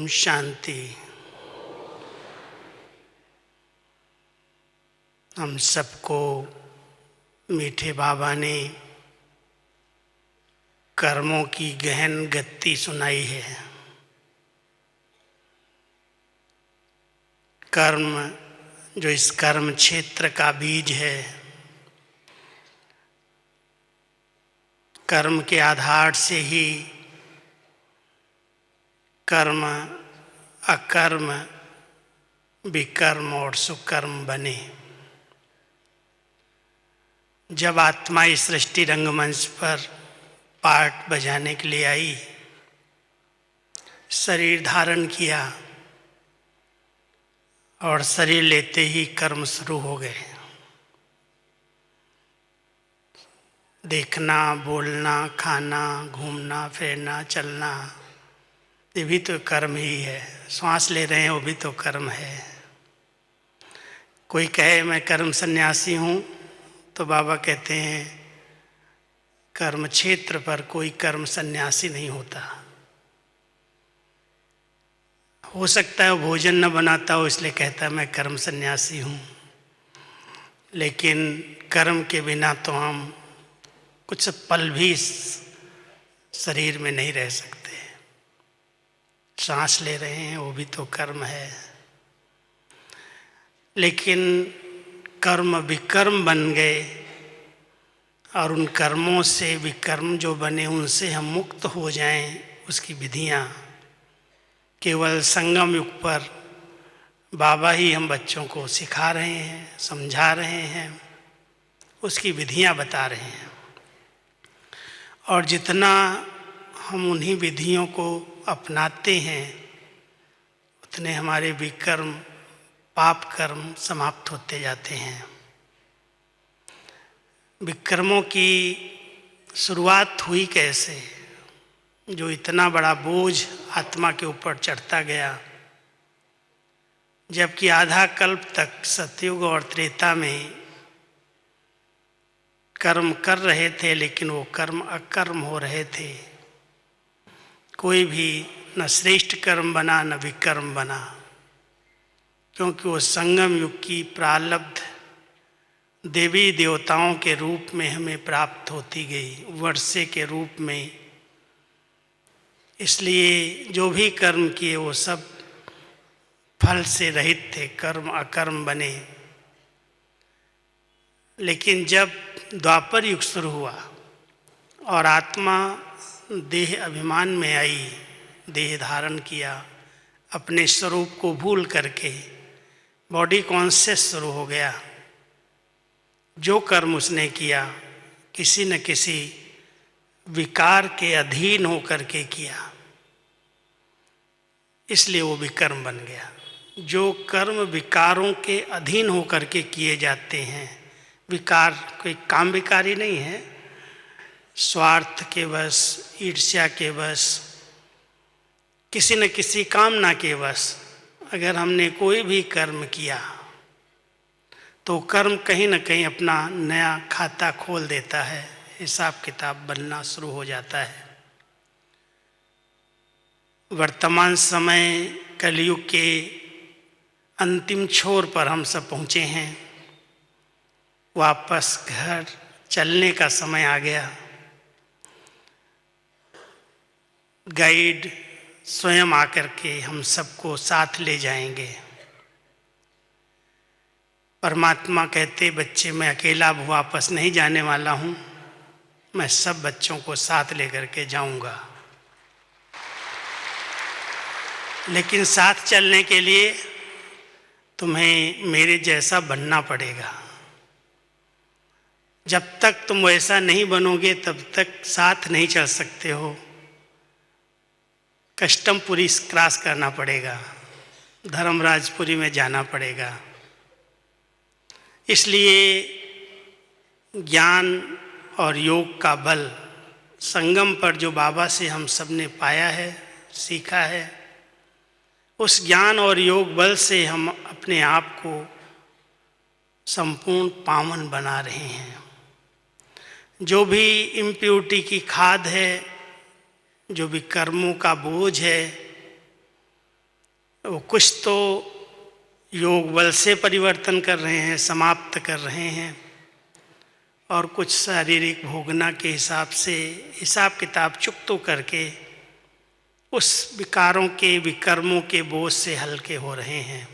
शांति। हम सबको मीठे बाबा ने कर्मों की गहन गति सुनाई है। कर्म जो इस कर्म क्षेत्र का बीज है, कर्म के आधार से ही कर्म, अकर्म, विकर्म और सुकर्म बने। जब आत्मा इस सृष्टि रंगमंच पर पार्ट बजाने के लिए आई, शरीर धारण किया और शरीर लेते ही कर्म शुरू हो गए। देखना, बोलना, खाना, घूमना, फिरना, चलना, ये भी तो कर्म ही है। श्वास ले रहे हैं, वो भी तो कर्म है। कोई कहे मैं कर्म सन्यासी हूँ, तो बाबा कहते हैं कर्म क्षेत्र पर कोई कर्म सन्यासी नहीं होता। हो सकता है वो भोजन न बनाता हो, इसलिए कहता है मैं कर्म सन्यासी हूँ, लेकिन कर्म के बिना तो हम कुछ पल भी शरीर में नहीं रह सकते। सांस ले रहे हैं, वो भी तो कर्म है। लेकिन कर्म विकर्म बन गए और उन कर्मों से, विकर्म जो बने उनसे हम मुक्त हो जाएं, उसकी विधियां केवल संगम युग पर बाबा ही हम बच्चों को सिखा रहे हैं, समझा रहे हैं, उसकी विधियां बता रहे हैं। और जितना हम उन्हीं विधियों को अपनाते हैं, उतने हमारे विकर्म, पाप कर्म समाप्त होते जाते हैं। विकर्मों की शुरुआत हुई कैसे? जो इतना बड़ा बोझ आत्मा के ऊपर चढ़ता गया, जबकि आधा कल्प तक सतयुग और त्रेता में कर्म कर रहे थे, लेकिन वो कर्म अकर्म हो रहे थे। कोई भी न श्रेष्ठ कर्म बना न विकर्म बना, क्योंकि वो संगम युग की प्रारब्ध देवी देवताओं के रूप में हमें प्राप्त होती गई, वर्षे के रूप में। इसलिए जो भी कर्म किए वो सब फल से रहित थे, कर्म अकर्म बने। लेकिन जब द्वापर युग शुरू हुआ और आत्मा देह अभिमान में आई, देह धारण किया, अपने स्वरूप को भूल करके बॉडी कॉन्शियस शुरू हो गया। जो कर्म उसने किया किसी न किसी विकार के अधीन होकर के किया, इसलिए वो विकर्म बन गया। जो कर्म विकारों के अधीन होकर के किए जाते हैं, विकार कोई काम विकारी नहीं है, स्वार्थ के वश, ईर्ष्या के वश, किसी न किसी कामना के वश अगर हमने कोई भी कर्म किया, तो कर्म कहीं न कहीं अपना नया खाता खोल देता है, हिसाब किताब बनना शुरू हो जाता है। वर्तमान समय कलयुग के अंतिम छोर पर हम सब पहुँचे हैं। वापस घर चलने का समय आ गया। गाइड स्वयं आकर के हम सबको साथ ले जाएंगे। परमात्मा कहते, बच्चे मैं अकेला वापस नहीं जाने वाला हूँ, मैं सब बच्चों को साथ लेकर के जाऊंगा। लेकिन साथ चलने के लिए तुम्हें मेरे जैसा बनना पड़ेगा। जब तक तुम वैसा नहीं बनोगे तब तक साथ नहीं चल सकते हो। कस्टमपुरी क्रॉस करना पड़ेगा, धर्मराजपुरी में जाना पड़ेगा। इसलिए ज्ञान और योग का बल संगम पर जो बाबा से हम सब ने पाया है, सीखा है, उस ज्ञान और योग बल से हम अपने आप को संपूर्ण पावन बना रहे हैं। जो भी इम्प्योरिटी की खाद है, जो भी कर्मों का बोझ है, वो कुछ तो योग बल से परिवर्तन कर रहे हैं, समाप्त कर रहे हैं, और कुछ शारीरिक भोगना के हिसाब से हिसाब किताब चुकतो करके उस विकारों के विकर्मों के बोझ से हल्के हो रहे हैं।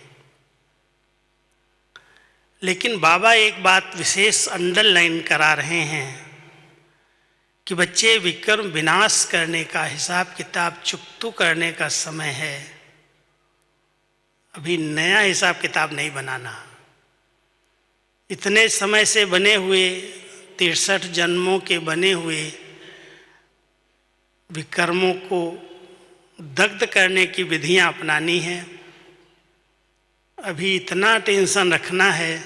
लेकिन बाबा एक बात विशेष अंडरलाइन करा रहे हैं कि बच्चे, विकर्म विनाश करने का, हिसाब किताब चुकतो करने का समय है। अभी नया हिसाब किताब नहीं बनाना। इतने समय से बने हुए 63 जन्मों के बने हुए विकर्मों को दग्ध करने की विधियां अपनानी है। अभी इतना टेंशन रखना है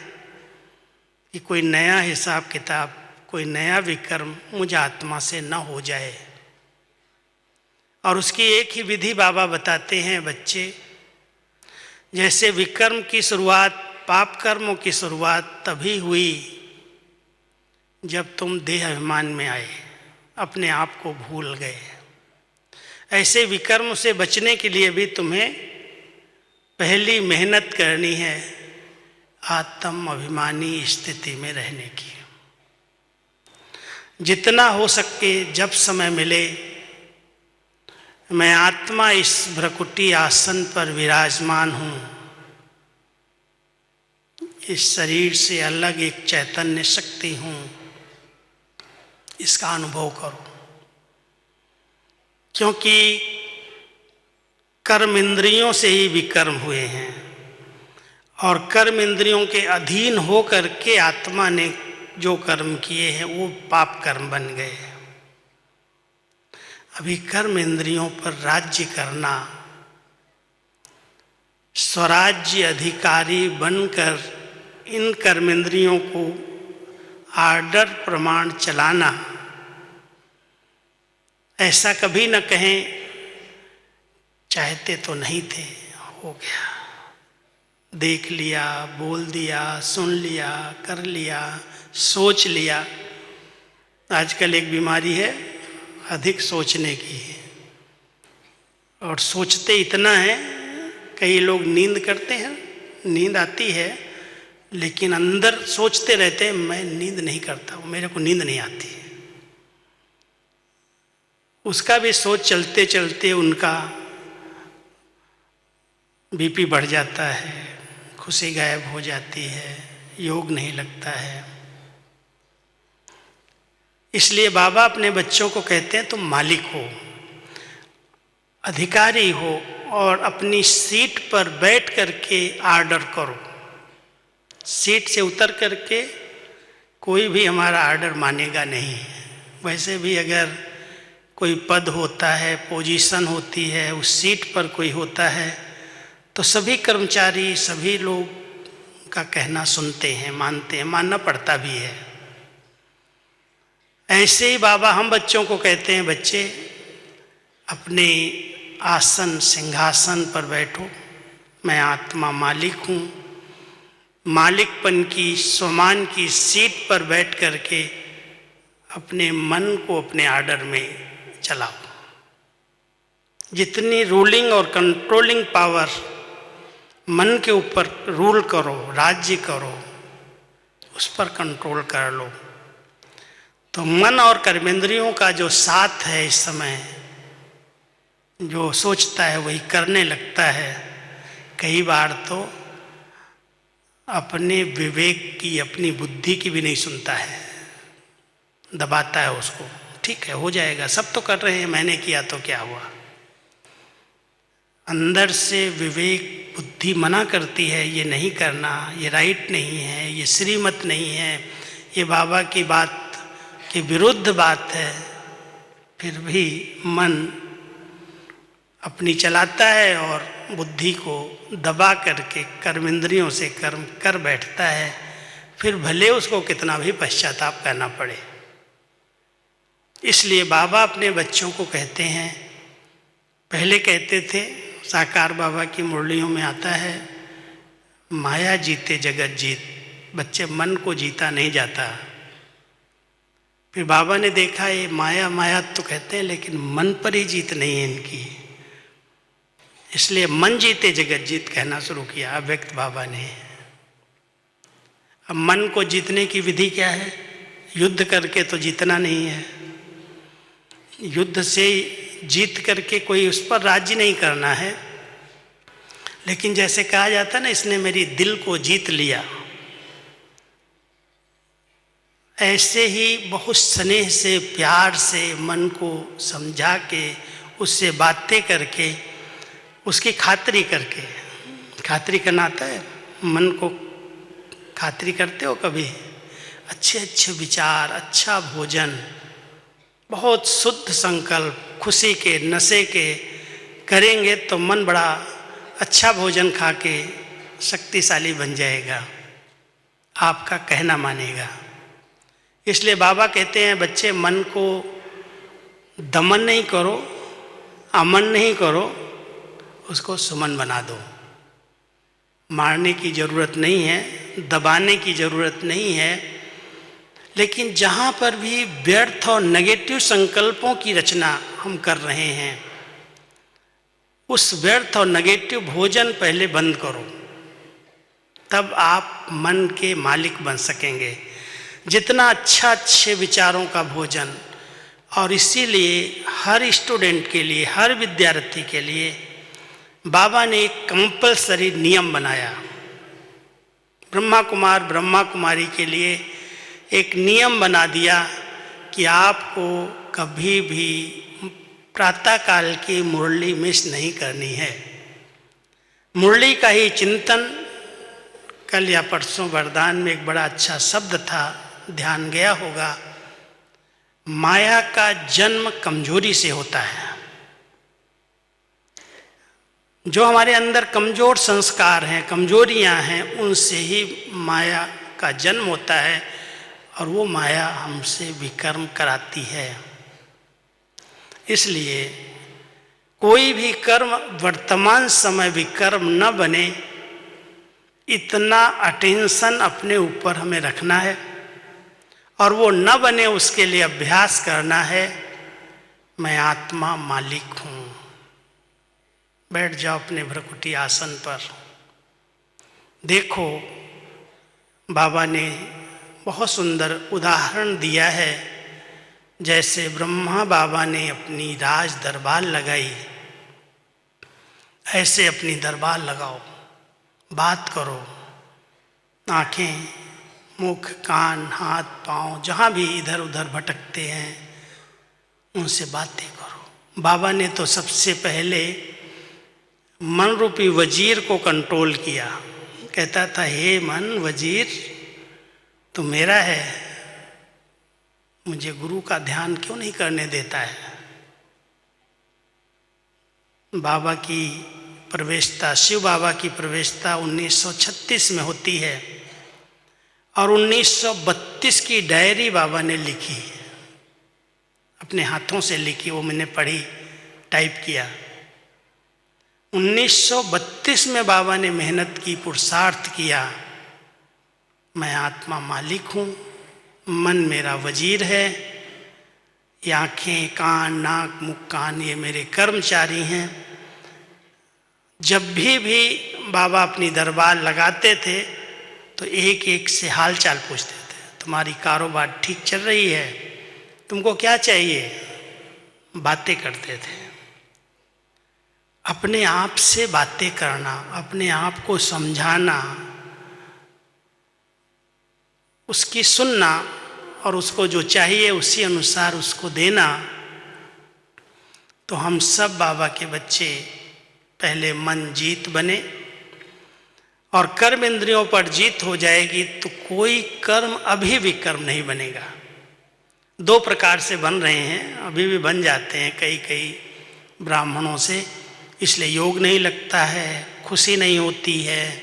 कि कोई नया हिसाब किताब, कोई नया विकर्म मुझ आत्मा से न हो जाए। और उसकी एक ही विधि बाबा बताते हैं, बच्चे, जैसे विकर्म की शुरुआत, पाप कर्मों की शुरुआत तभी हुई जब तुम देह अभिमान में आए, अपने आप को भूल गए। ऐसे विकर्म से बचने के लिए भी तुम्हें पहली मेहनत करनी है, आत्म अभिमानी स्थिति में रहने की। जितना हो सके, जब समय मिले, मैं आत्मा इस भ्रकुटी आसन पर विराजमान हूँ, इस शरीर से अलग एक चैतन्य शक्ति हूँ, इसका अनुभव करो। क्योंकि कर्म इंद्रियों से ही विकर्म हुए हैं, और कर्म इंद्रियों के अधीन हो करके आत्मा ने जो कर्म किए हैं वो पाप कर्म बन गए। अभी कर्म इंद्रियों पर राज्य करना, स्वराज्य अधिकारी बनकर इन कर्मेंद्रियों को आर्डर प्रमाण चलाना, ऐसा कभी न कहें चाहते तो नहीं थे, हो गया, देख लिया, बोल दिया, सुन लिया, कर लिया, सोच लिया। आजकल एक बीमारी है अधिक सोचने की, और सोचते इतना है, कई लोग नींद करते हैं, नींद आती है, लेकिन अंदर सोचते रहते हैं मैं नींद नहीं करता, मेरे को नींद नहीं आती। उसका भी सोच चलते चलते उनका बीपी बढ़ जाता है, खुशी गायब हो जाती है, योग नहीं लगता है। इसलिए बाबा अपने बच्चों को कहते हैं तुम मालिक हो, अधिकारी हो, और अपनी सीट पर बैठ करके आर्डर करो। सीट से उतर करके कोई भी हमारा आर्डर मानेगा नहीं। वैसे भी अगर कोई पद होता है, पोजीशन होती है, उस सीट पर कोई होता है, तो सभी कर्मचारी, सभी लोग का कहना सुनते हैं, मानते हैं, मानना पड़ता भी है। ऐसे ही बाबा हम बच्चों को कहते हैं, बच्चे अपने आसन सिंहासन पर बैठो, मैं आत्मा मालिक हूँ। मालिकपन की, स्वमान की सीट पर बैठ करके अपने मन को अपने आर्डर में चलाओ। जितनी रूलिंग और कंट्रोलिंग पावर मन के ऊपर रूल करो, राज्य करो, उस पर कंट्रोल कर लो। तो मन और कर्मेंद्रियों का जो साथ है, इस समय जो सोचता है वही करने लगता है। कई बार तो अपने विवेक की, अपनी बुद्धि की भी नहीं सुनता है, दबाता है उसको। ठीक है, हो जाएगा, सब तो कर रहे हैं, मैंने किया तो क्या हुआ। अंदर से विवेक बुद्धि मना करती है, ये नहीं करना, ये राइट नहीं है, ये श्रीमत नहीं है, ये बाबा की बात के विरुद्ध बात है। फिर भी मन अपनी चलाता है और बुद्धि को दबा करके कर्मेंद्रियों से कर्म कर बैठता है। फिर भले उसको कितना भी पश्चाताप करना पड़े। इसलिए बाबा अपने बच्चों को कहते हैं, पहले कहते थे, साकार बाबा की मुरलियों में आता है, माया जीते जगत जीत। बच्चे, मन को जीता नहीं जाता। फिर बाबा ने देखा ये माया माया तो कहते हैं, लेकिन मन पर ही जीत नहीं है इनकी। इसलिए मन जीते जगत जीत कहना शुरू किया अव्यक्त बाबा ने। अब मन को जीतने की विधि क्या है? युद्ध करके तो जीतना नहीं है। युद्ध से जीत करके कोई उस पर राज्य नहीं करना है। लेकिन जैसे कहा जाता है ना, इसने मेरी दिल को जीत लिया, ऐसे ही बहुत स्नेह से प्यार से मन को समझा के उससे बातें करके उसकी खातिरी करके, खातिरी करना आता है, मन को खातिरी करते हो कभी? अच्छे अच्छे विचार, अच्छा भोजन, बहुत शुद्ध संकल्प, खुशी के नशे के करेंगे तो मन बड़ा अच्छा भोजन खा के शक्तिशाली बन जाएगा, आपका कहना मानेगा। इसलिए बाबा कहते हैं बच्चे मन को दमन नहीं करो, अमन नहीं करो, उसको सुमन बना दो। मारने की ज़रूरत नहीं है, दबाने की ज़रूरत नहीं है। लेकिन जहाँ पर भी व्यर्थ और नेगेटिव संकल्पों की रचना हम कर रहे हैं, उस व्यर्थ और नेगेटिव भोजन पहले बंद करो, तब आप मन के मालिक बन सकेंगे। जितना अच्छा अच्छे विचारों का भोजन, और इसीलिए हर स्टूडेंट के लिए, हर विद्यार्थी के लिए बाबा ने एक कंपलसरी नियम बनाया। ब्रह्मा कुमार ब्रह्मा कुमारी के लिए एक नियम बना दिया कि आपको कभी भी प्रातःकाल की मुरली मिस नहीं करनी है। मुरली का ही चिंतन, कल या परसों वरदान में एक बड़ा अच्छा शब्द था, ध्यान गया होगा, माया का जन्म कमजोरी से होता है। जो हमारे अंदर कमजोर संस्कार हैं, कमजोरियां हैं, उनसे ही माया का जन्म होता है और वो माया हमसे विकर्म कराती है। इसलिए कोई भी कर्म वर्तमान समय विकर्म न बने, इतना अटेंशन अपने ऊपर हमें रखना है, और वो न बने उसके लिए अभ्यास करना है। मैं आत्मा मालिक हूँ। बैठ जाओ अपने भ्रकुटी आसन पर। देखो बाबा ने बहुत सुंदर उदाहरण दिया है। जैसे ब्रह्मा बाबा ने अपनी राज दरबार लगाई, ऐसे अपनी दरबार लगाओ, बात करो। आँखें, मुख, कान, हाथ, पाँव जहाँ भी इधर उधर भटकते हैं उनसे बातें करो। बाबा ने तो सबसे पहले मन रूपी वजीर को कंट्रोल किया। कहता था, हे मन वजीर तू मेरा है, मुझे गुरु का ध्यान क्यों नहीं करने देता है। बाबा की प्रवेशता, शिव बाबा की प्रवेशता 1936 में होती है और 1932 की डायरी बाबा ने लिखी, अपने हाथों से लिखी, वो मैंने पढ़ी, टाइप किया। 1932 में बाबा ने मेहनत की, पुरुषार्थ किया। मैं आत्मा मालिक हूँ, मन मेरा वजीर है, ये आँखें, कान, नाक, मुख, कान ये मेरे कर्मचारी हैं। जब भी बाबा अपनी दरबार लगाते थे तो एक एक से हाल चाल पूछते थे। तुम्हारी कारोबार ठीक चल रही है? तुमको क्या चाहिए? बातें करते थे। अपने आप से बातें करना, अपने आप को समझाना, उसकी सुनना और उसको जो चाहिए उसी अनुसार उसको देना। तो हम सब बाबा के बच्चे पहले मन जीत बने, और कर्म इंद्रियों पर जीत हो जाएगी तो कोई कर्म अभी भी कर्म नहीं बनेगा। दो प्रकार से बन रहे हैं, अभी भी बन जाते हैं कई कई ब्राह्मणों से, इसलिए योग नहीं लगता है, खुशी नहीं होती है,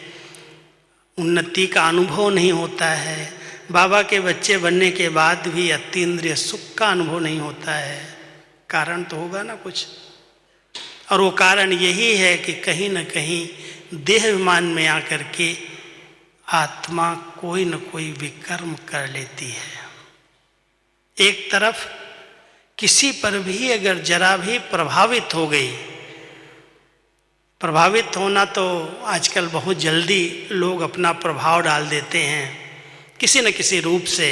उन्नति का अनुभव नहीं होता है। बाबा के बच्चे बनने के बाद भी अतीन्द्रिय सुख का अनुभव नहीं होता है। कारण तो होगा ना कुछ, और वो कारण यही है कि कहीं न कहीं देह अभिमान में आकर के आत्मा कोई न कोई विकर्म कर लेती है। एक तरफ किसी पर भी अगर जरा भी प्रभावित हो गई, प्रभावित होना तो आजकल बहुत जल्दी लोग अपना प्रभाव डाल देते हैं किसी न किसी रूप से।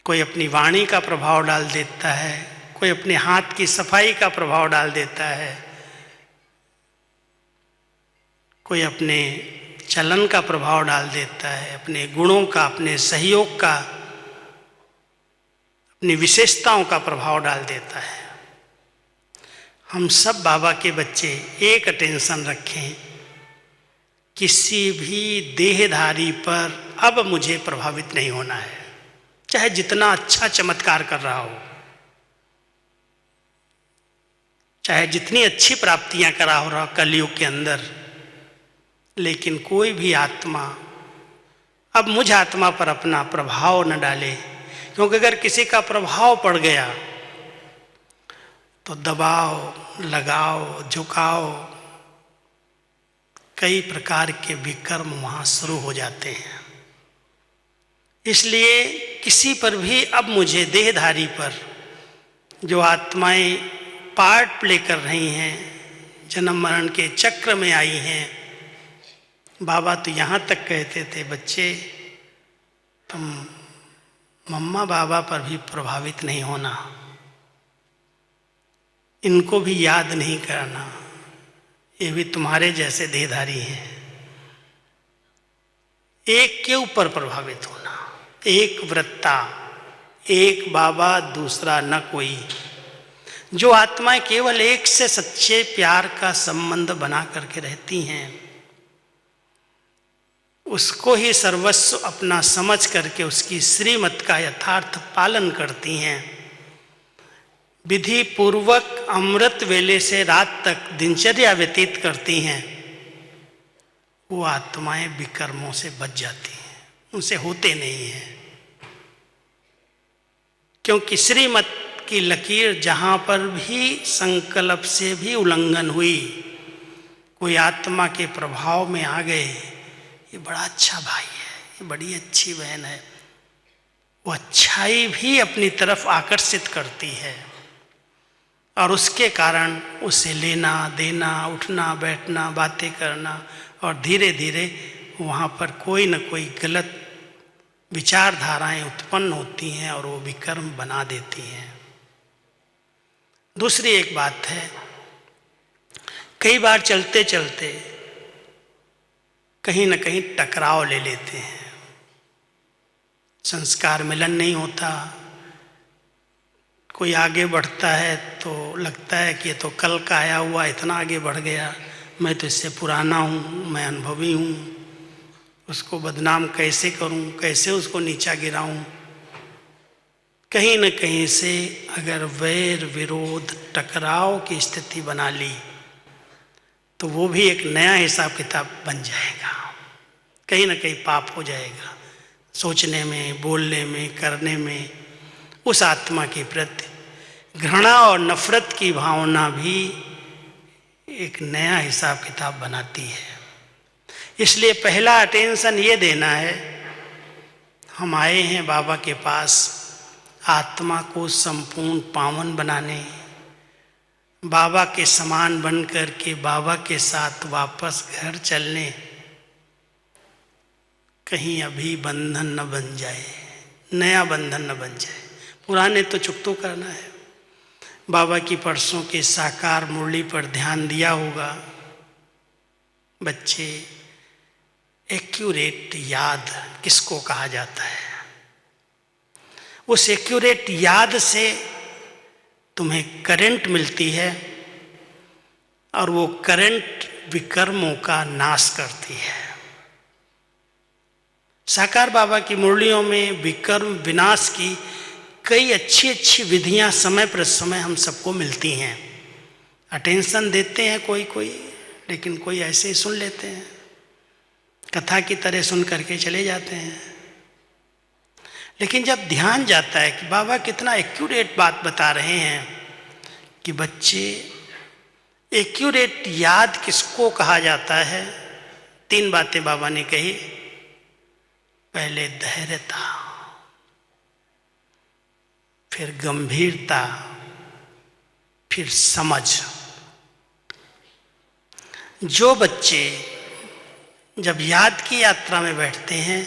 कोई अपनी वाणी का प्रभाव डाल देता है, कोई अपने हाथ की सफाई का प्रभाव डाल देता है, कोई अपने चलन का प्रभाव डाल देता है, अपने गुणों का, अपने सहयोग का, अपनी विशेषताओं का प्रभाव डाल देता है। हम सब बाबा के बच्चे एक अटेंशन रखें, किसी भी देहधारी पर अब मुझे प्रभावित नहीं होना है, चाहे जितना अच्छा चमत्कार कर रहा हो, चाहे जितनी अच्छी प्राप्तियां करा हो रहा कलयुग के अंदर, लेकिन कोई भी आत्मा अब मुझ आत्मा पर अपना प्रभाव न डाले। क्योंकि अगर किसी का प्रभाव पड़ गया तो दबाव, लगाव, झुकाव, कई प्रकार के विकर्म वहाँ शुरू हो जाते हैं। इसलिए किसी पर भी अब मुझे, देहधारी पर जो आत्माएं पार्ट प्ले कर रही हैं, जन्म मरण के चक्र में आई हैं, बाबा तो यहाँ तक कहते थे, बच्चे तुम मम्मा बाबा पर भी प्रभावित नहीं होना, इनको भी याद नहीं करना, ये भी तुम्हारे जैसे देहधारी हैं। एक के ऊपर प्रभावित होना, एक वृत्ता, एक बाबा दूसरा न कोई। जो आत्माएं केवल एक से सच्चे प्यार का संबंध बना करके रहती हैं, उसको ही सर्वस्व अपना समझ करके उसकी श्रीमत का यथार्थ पालन करती हैं, विधि पूर्वक अमृत वेले से रात तक दिनचर्या व्यतीत करती हैं, वो आत्माएं विकर्मों से बच जाती हैं, उनसे होते नहीं हैं। क्योंकि श्रीमत की लकीर जहाँ पर भी संकल्प से भी उल्लंघन हुई, कोई आत्मा के प्रभाव में आ गए, ये बड़ा अच्छा भाई है, ये बड़ी अच्छी बहन है, वो अच्छाई भी अपनी तरफ आकर्षित करती है और उसके कारण उसे लेना देना, उठना बैठना, बातें करना, और धीरे धीरे वहाँ पर कोई न कोई गलत विचारधाराएं उत्पन्न होती हैं और वो विकर्म बना देती हैं। दूसरी एक बात है, कई बार चलते चलते कहीं न कहीं टकराव ले लेते हैं, संस्कार मिलन नहीं होता, कोई आगे बढ़ता है तो लगता है कि ये तो कल का आया हुआ इतना आगे बढ़ गया, मैं तो इससे पुराना हूँ, मैं अनुभवी हूँ, उसको बदनाम कैसे करूँ, कैसे उसको नीचा गिराऊँ। कहीं न कहीं से अगर वैर विरोध टकराव की स्थिति बना ली तो वो भी एक नया हिसाब किताब बन जाएगा, कहीं न कहीं पाप हो जाएगा, सोचने में, बोलने में, करने में। उस आत्मा के प्रति घृणा और नफरत की भावना भी एक नया हिसाब किताब बनाती है। इसलिए पहला अटेंशन ये देना है, हम आए हैं बाबा के पास आत्मा को संपूर्ण पावन बनाने, बाबा के समान बन कर के बाबा के साथ वापस घर चलने। कहीं अभी बंधन न बन जाए, नया बंधन न बन जाए, पुराने तो चुकतो करना है। बाबा की परसों के साकार मुरली पर ध्यान दिया होगा, बच्चे एक्यूरेट याद किसको कहा जाता है? उस एक्यूरेट याद से तुम्हें करंट मिलती है और वो करंट विकर्मों का नाश करती है। साकार बाबा की मुरलियों में विकर्म विनाश की कई अच्छी अच्छी विधियां समय पर समय हम सबको मिलती हैं। अटेंशन देते हैं कोई कोई, लेकिन कोई ऐसे ही सुन लेते हैं, कथा की तरह सुन करके चले जाते हैं। लेकिन जब ध्यान जाता है कि बाबा कितना एक्यूरेट बात बता रहे हैं कि बच्चे, एक्यूरेट याद किसको कहा जाता है? 3 बातें बाबा ने कही। पहले धैर्यता, फिर गंभीरता, फिर समझ। जो बच्चे जब याद की यात्रा में बैठते हैं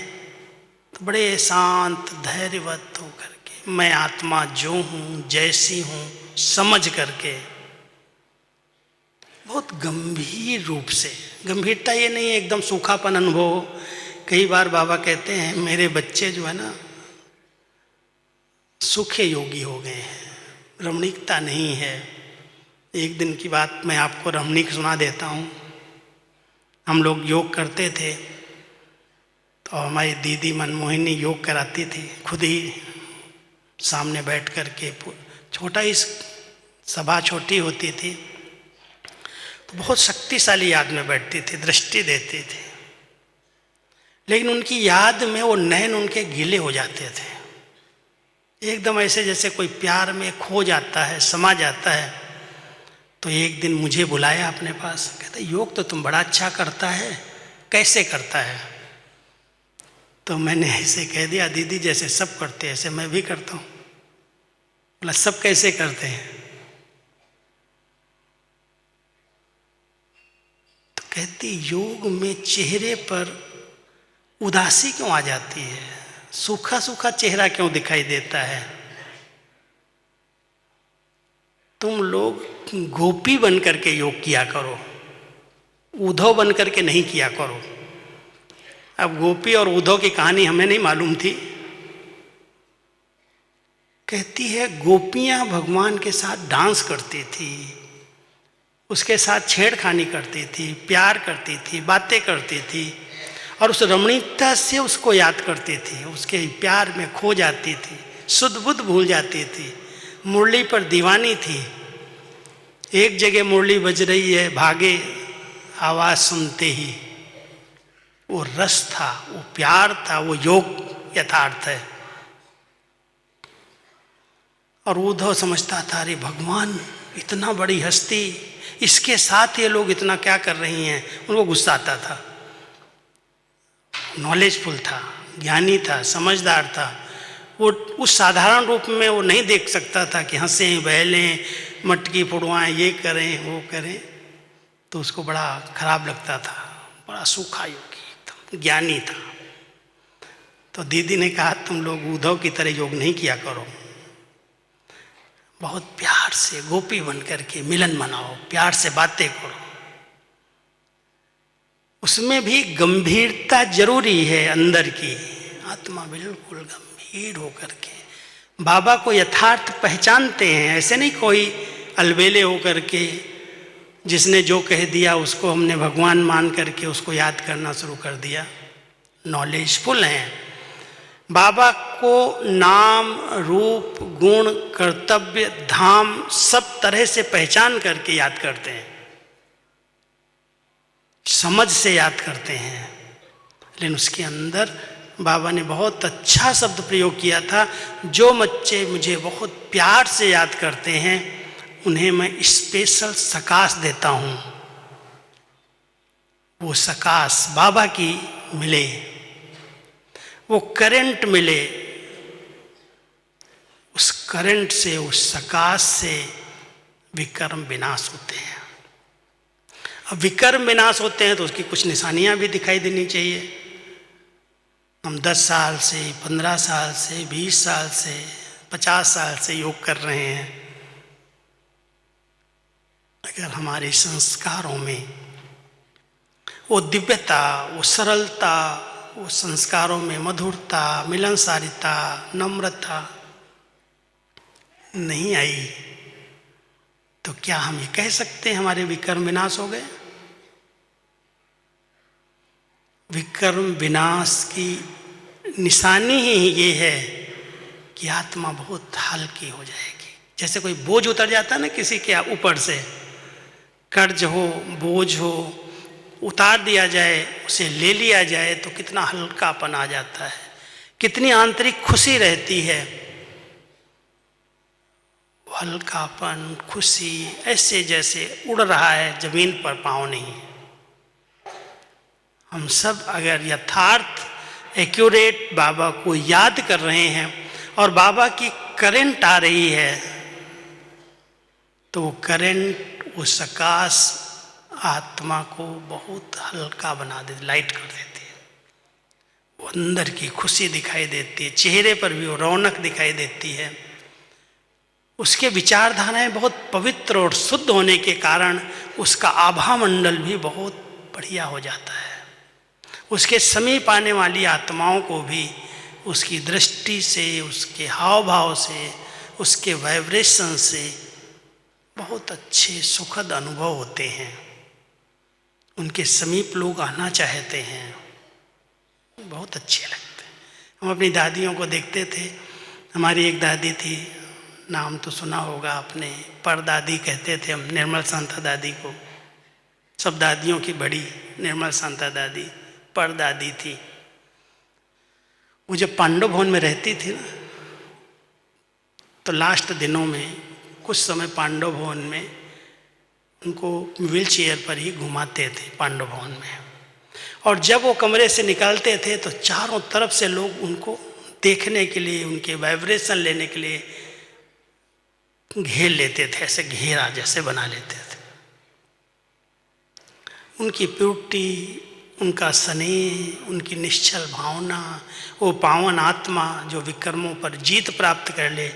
तो बड़े शांत धैर्यवत होकर के मैं आत्मा जो हूँ जैसी हूँ समझ करके बहुत गंभीर रूप से, गंभीरता ये नहीं है एकदम सूखापन अनुभव। कई बार बाबा कहते हैं मेरे बच्चे जो है ना सूखे योगी हो गए हैं, रमणीकता नहीं है। एक दिन की बात मैं आपको रमणीक सुना देता हूँ। हम लोग योग करते थे तो हमारी दीदी मनमोहिनी योग कराती थी, खुद ही सामने बैठ कर के। छोटा ही सभा छोटी होती थी तो बहुत शक्तिशाली याद में बैठती थी, दृष्टि देती थी, लेकिन उनकी याद में वो नैन उनके गीले हो जाते थे एकदम, ऐसे जैसे कोई प्यार में खो जाता है, समा जाता है। तो एक दिन मुझे बुलाया अपने पास, कहता योग तो तुम बड़ा अच्छा करता है, कैसे करता है? तो मैंने ऐसे कह दिया दीदी जैसे सब करते हैं ऐसे मैं भी करता हूँ। बोला सब कैसे करते हैं? तो कहती योग में चेहरे पर उदासी क्यों आ जाती है, सूखा सूखा चेहरा क्यों दिखाई देता है? तुम लोग गोपी बन करके योग किया करो, उद्धव बन करके नहीं किया करो। अब गोपी और उद्धव की कहानी हमें नहीं मालूम थी। कहती है गोपियां भगवान के साथ डांस करती थी, उसके साथ छेड़खानी करती थी, प्यार करती थी, बातें करती थी और उस रमणीकता से उसको याद करती थी, उसके प्यार में खो जाती थी, शुद्ध बुद्ध भूल जाती थी, मुरली पर दीवानी थी। एक जगह मुरली बज रही है, भागे आवाज़ सुनते ही। वो रस था, वो प्यार था, वो योग यथार्थ है। और उद्धव समझता था अरे भगवान इतना बड़ी हस्ती, इसके साथ ये लोग इतना क्या कर रही हैं, उनको गुस्सा आता था। नॉलेजफुल था, ज्ञानी था, समझदार था, वो उस साधारण रूप में वो नहीं देख सकता था कि हंसें बहलें मटकी फुड़वाएं ये करें वो करें, तो उसको बड़ा खराब लगता था। बड़ा सूखा योगी एकदम ज्ञानी था। तो दीदी ने कहा तुम लोग उद्धव की तरह योग नहीं किया करो, बहुत प्यार से गोपी बन करके मिलन मनाओ, प्यार से बातें करो। उसमें भी गंभीरता जरूरी है, अंदर की आत्मा बिल्कुल गंभीर होकर के बाबा को यथार्थ पहचानते हैं। ऐसे नहीं कोई अलबेले होकर के जिसने जो कह दिया उसको हमने भगवान मान करके उसको याद करना शुरू कर दिया। नॉलेजफुल हैं, बाबा को नाम रूप गुण कर्तव्य धाम सब तरह से पहचान करके याद करते हैं, समझ से याद करते हैं। लेकिन उसके अंदर बाबा ने बहुत अच्छा शब्द प्रयोग किया था, जो बच्चे मुझे बहुत प्यार से याद करते हैं उन्हें मैं स्पेशल सकाश देता हूँ। वो सकाश बाबा की मिले, वो करंट मिले, उस करंट से उस सकाश से विकर्म विनाश होते हैं। अब विकर्म विनाश होते हैं तो उसकी कुछ निशानियां भी दिखाई देनी चाहिए। हम 10 साल से 15 साल से 20 साल से 50 साल से योग कर रहे हैं, अगर हमारे संस्कारों में वो दिव्यता, वो सरलता, वो संस्कारों में मधुरता, मिलनसारिता, नम्रता नहीं आई तो क्या हम ये कह सकते हैं हमारे विकर्म विनाश हो गए? विकर्म विनाश की निशानी ही ये है कि आत्मा बहुत हल्की हो जाएगी। जैसे कोई बोझ उतर जाता है ना किसी के ऊपर से, कर्ज हो, बोझ हो, उतार दिया जाए, उसे ले लिया जाए तो कितना हल्कापन आ जाता है, कितनी आंतरिक खुशी रहती है। हल्कापन, खुशी ऐसे जैसे उड़ रहा है, जमीन पर पाँव नहीं है। हम सब अगर यथार्थ एक्यूरेट बाबा को याद कर रहे हैं और बाबा की करंट आ रही है तो वो करंट, वो सकाश आत्मा को बहुत हल्का बना देती, लाइट कर देती है। वो अंदर की खुशी दिखाई देती है, चेहरे पर भी वो रौनक दिखाई देती है। उसके विचारधाराएं बहुत पवित्र और शुद्ध होने के कारण उसका आभा मंडल भी बहुत बढ़िया हो जाता है। उसके समीप आने वाली आत्माओं को भी उसकी दृष्टि से, उसके हाव भाव से, उसके वाइब्रेशन से बहुत अच्छे सुखद अनुभव होते हैं। उनके समीप लोग आना चाहते हैं, बहुत अच्छे लगते हैं। हम अपनी दादियों को देखते थे। हमारी एक दादी थी, नाम तो सुना होगा आपने, परदादी कहते थे हम निर्मल शांता दादी को। सब दादियों की बड़ी निर्मल शांता दादी परदादी थी। वो जब पांडव भवन में रहती थी ना, तो लास्ट दिनों में कुछ समय पांडव भवन में उनको व्हील चेयर पर ही घुमाते थे पांडव भवन में। और जब वो कमरे से निकलते थे तो चारों तरफ से लोग उनको देखने के लिए, उनके वाइब्रेशन लेने के लिए घेर लेते थे, ऐसे घेरा जैसे बना लेते थे। उनकी प्यूरिटी, उनका स्नेह, उनकी निश्चल भावना, वो पावन आत्मा जो विकर्मों पर जीत प्राप्त कर ले,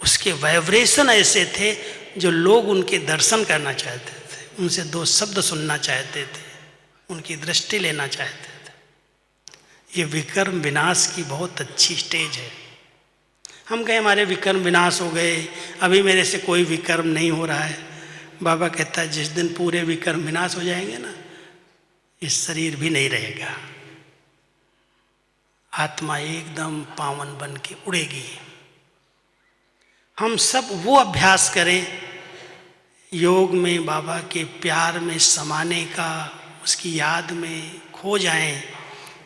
उसके वाइब्रेशन ऐसे थे जो लोग उनके दर्शन करना चाहते थे, उनसे दो शब्द सुनना चाहते थे, उनकी दृष्टि लेना चाहते थे। ये विकर्म विनाश की बहुत अच्छी स्टेज है। हम कहें हमारे विकर्म विनाश हो गए, अभी मेरे से कोई विकर्म नहीं हो रहा है। बाबा कहता है जिस दिन पूरे विकर्म विनाश हो जाएंगे ना, इस शरीर भी नहीं रहेगा, आत्मा एकदम पावन बन के उड़ेगी। हम सब वो अभ्यास करें योग में, बाबा के प्यार में समाने का, उसकी याद में खो जाएं,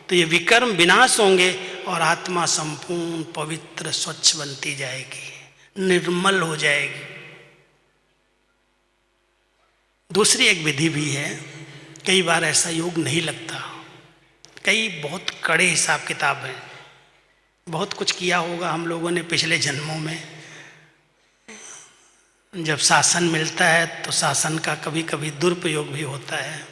तो ये विकर्म विनाश होंगे और आत्मा संपूर्ण पवित्र स्वच्छ बनती जाएगी, निर्मल हो जाएगी। दूसरी एक विधि भी है, कई बार ऐसा योग नहीं लगता, कई बहुत कड़े हिसाब किताब हैं, बहुत कुछ किया होगा हम लोगों ने पिछले जन्मों में। जब शासन मिलता है तो शासन का कभी कभी दुरुपयोग भी होता है।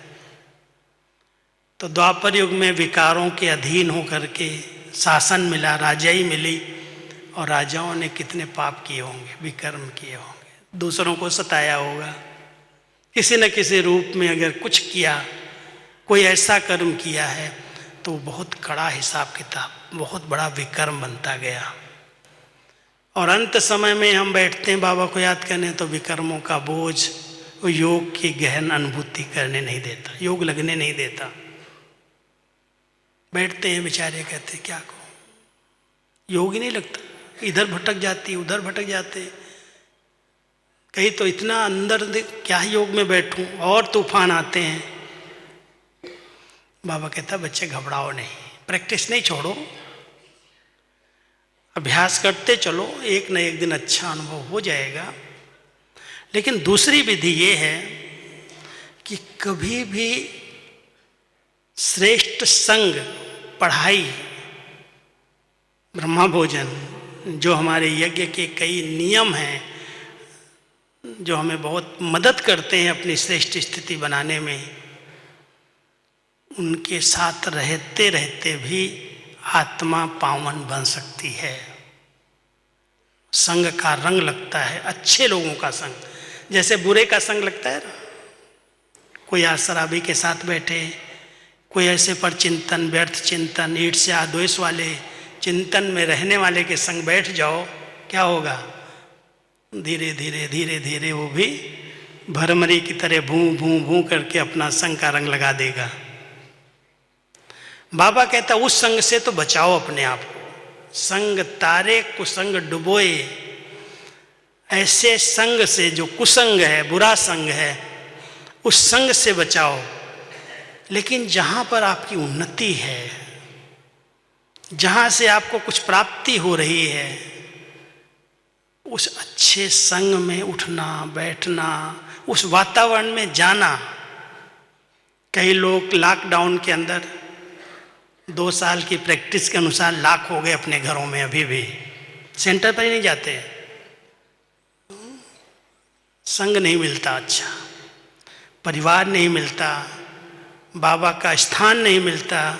तो द्वापर युग में विकारों के अधीन होकर के शासन मिला, राजाई मिली, और राजाओं ने कितने पाप किए होंगे, विकर्म किए होंगे, दूसरों को सताया होगा, किसी न किसी रूप में अगर कुछ किया, कोई ऐसा कर्म किया है तो बहुत कड़ा हिसाब किताब, बहुत बड़ा विकर्म बनता गया। और अंत समय में हम बैठते हैं बाबा को याद करने, तो विकर्मों का बोझ वो योग की गहन अनुभूति करने नहीं देता, योग लगने नहीं देता। बैठते हैं बेचारे, कहते क्या कहो, योग ही नहीं लगता, इधर भटक जाती, उधर भटक जाते, कहीं तो इतना अंदर क्या योग में बैठूं, और तूफान आते हैं। बाबा कहता बच्चे घबराओ नहीं, प्रैक्टिस नहीं छोड़ो, अभ्यास करते चलो, एक न एक दिन अच्छा अनुभव हो जाएगा। लेकिन दूसरी विधि ये है कि कभी भी श्रेष्ठ संग, पढ़ाई, ब्रह्मा भोजन, जो हमारे यज्ञ के कई नियम हैं, जो हमें बहुत मदद करते हैं अपनी श्रेष्ठ स्थिति बनाने में, उनके साथ रहते रहते भी आत्मा पावन बन सकती है। संग का रंग लगता है, अच्छे लोगों का संग, जैसे बुरे का संग लगता है ना। कोई आज शराबी के साथ बैठे, कोई ऐसे पर चिंतन, व्यर्थ चिंतन, ईर्ष्या द्वेष वाले चिंतन में रहने वाले के संग बैठ जाओ, क्या होगा, धीरे धीरे धीरे धीरे वो भी भरमरी की तरह भूं भूं भूं करके अपना संग का रंग लगा देगा। बाबा कहता उस संग से तो बचाओ अपने आप को, संग तारे कुसंग डुबोए, ऐसे संग से जो कुसंग है, बुरा संग है, उस संग से बचाओ। लेकिन जहाँ पर आपकी उन्नति है, जहाँ से आपको कुछ प्राप्ति हो रही है, उस अच्छे संग में उठना बैठना, उस वातावरण में जाना। कई लोग लॉकडाउन के अंदर 2 साल की प्रैक्टिस के अनुसार लाख हो गए अपने घरों में, अभी भी सेंटर पर ही नहीं जाते, संग नहीं मिलता अच्छा। परिवार नहीं मिलता, बाबा का स्थान नहीं मिलता,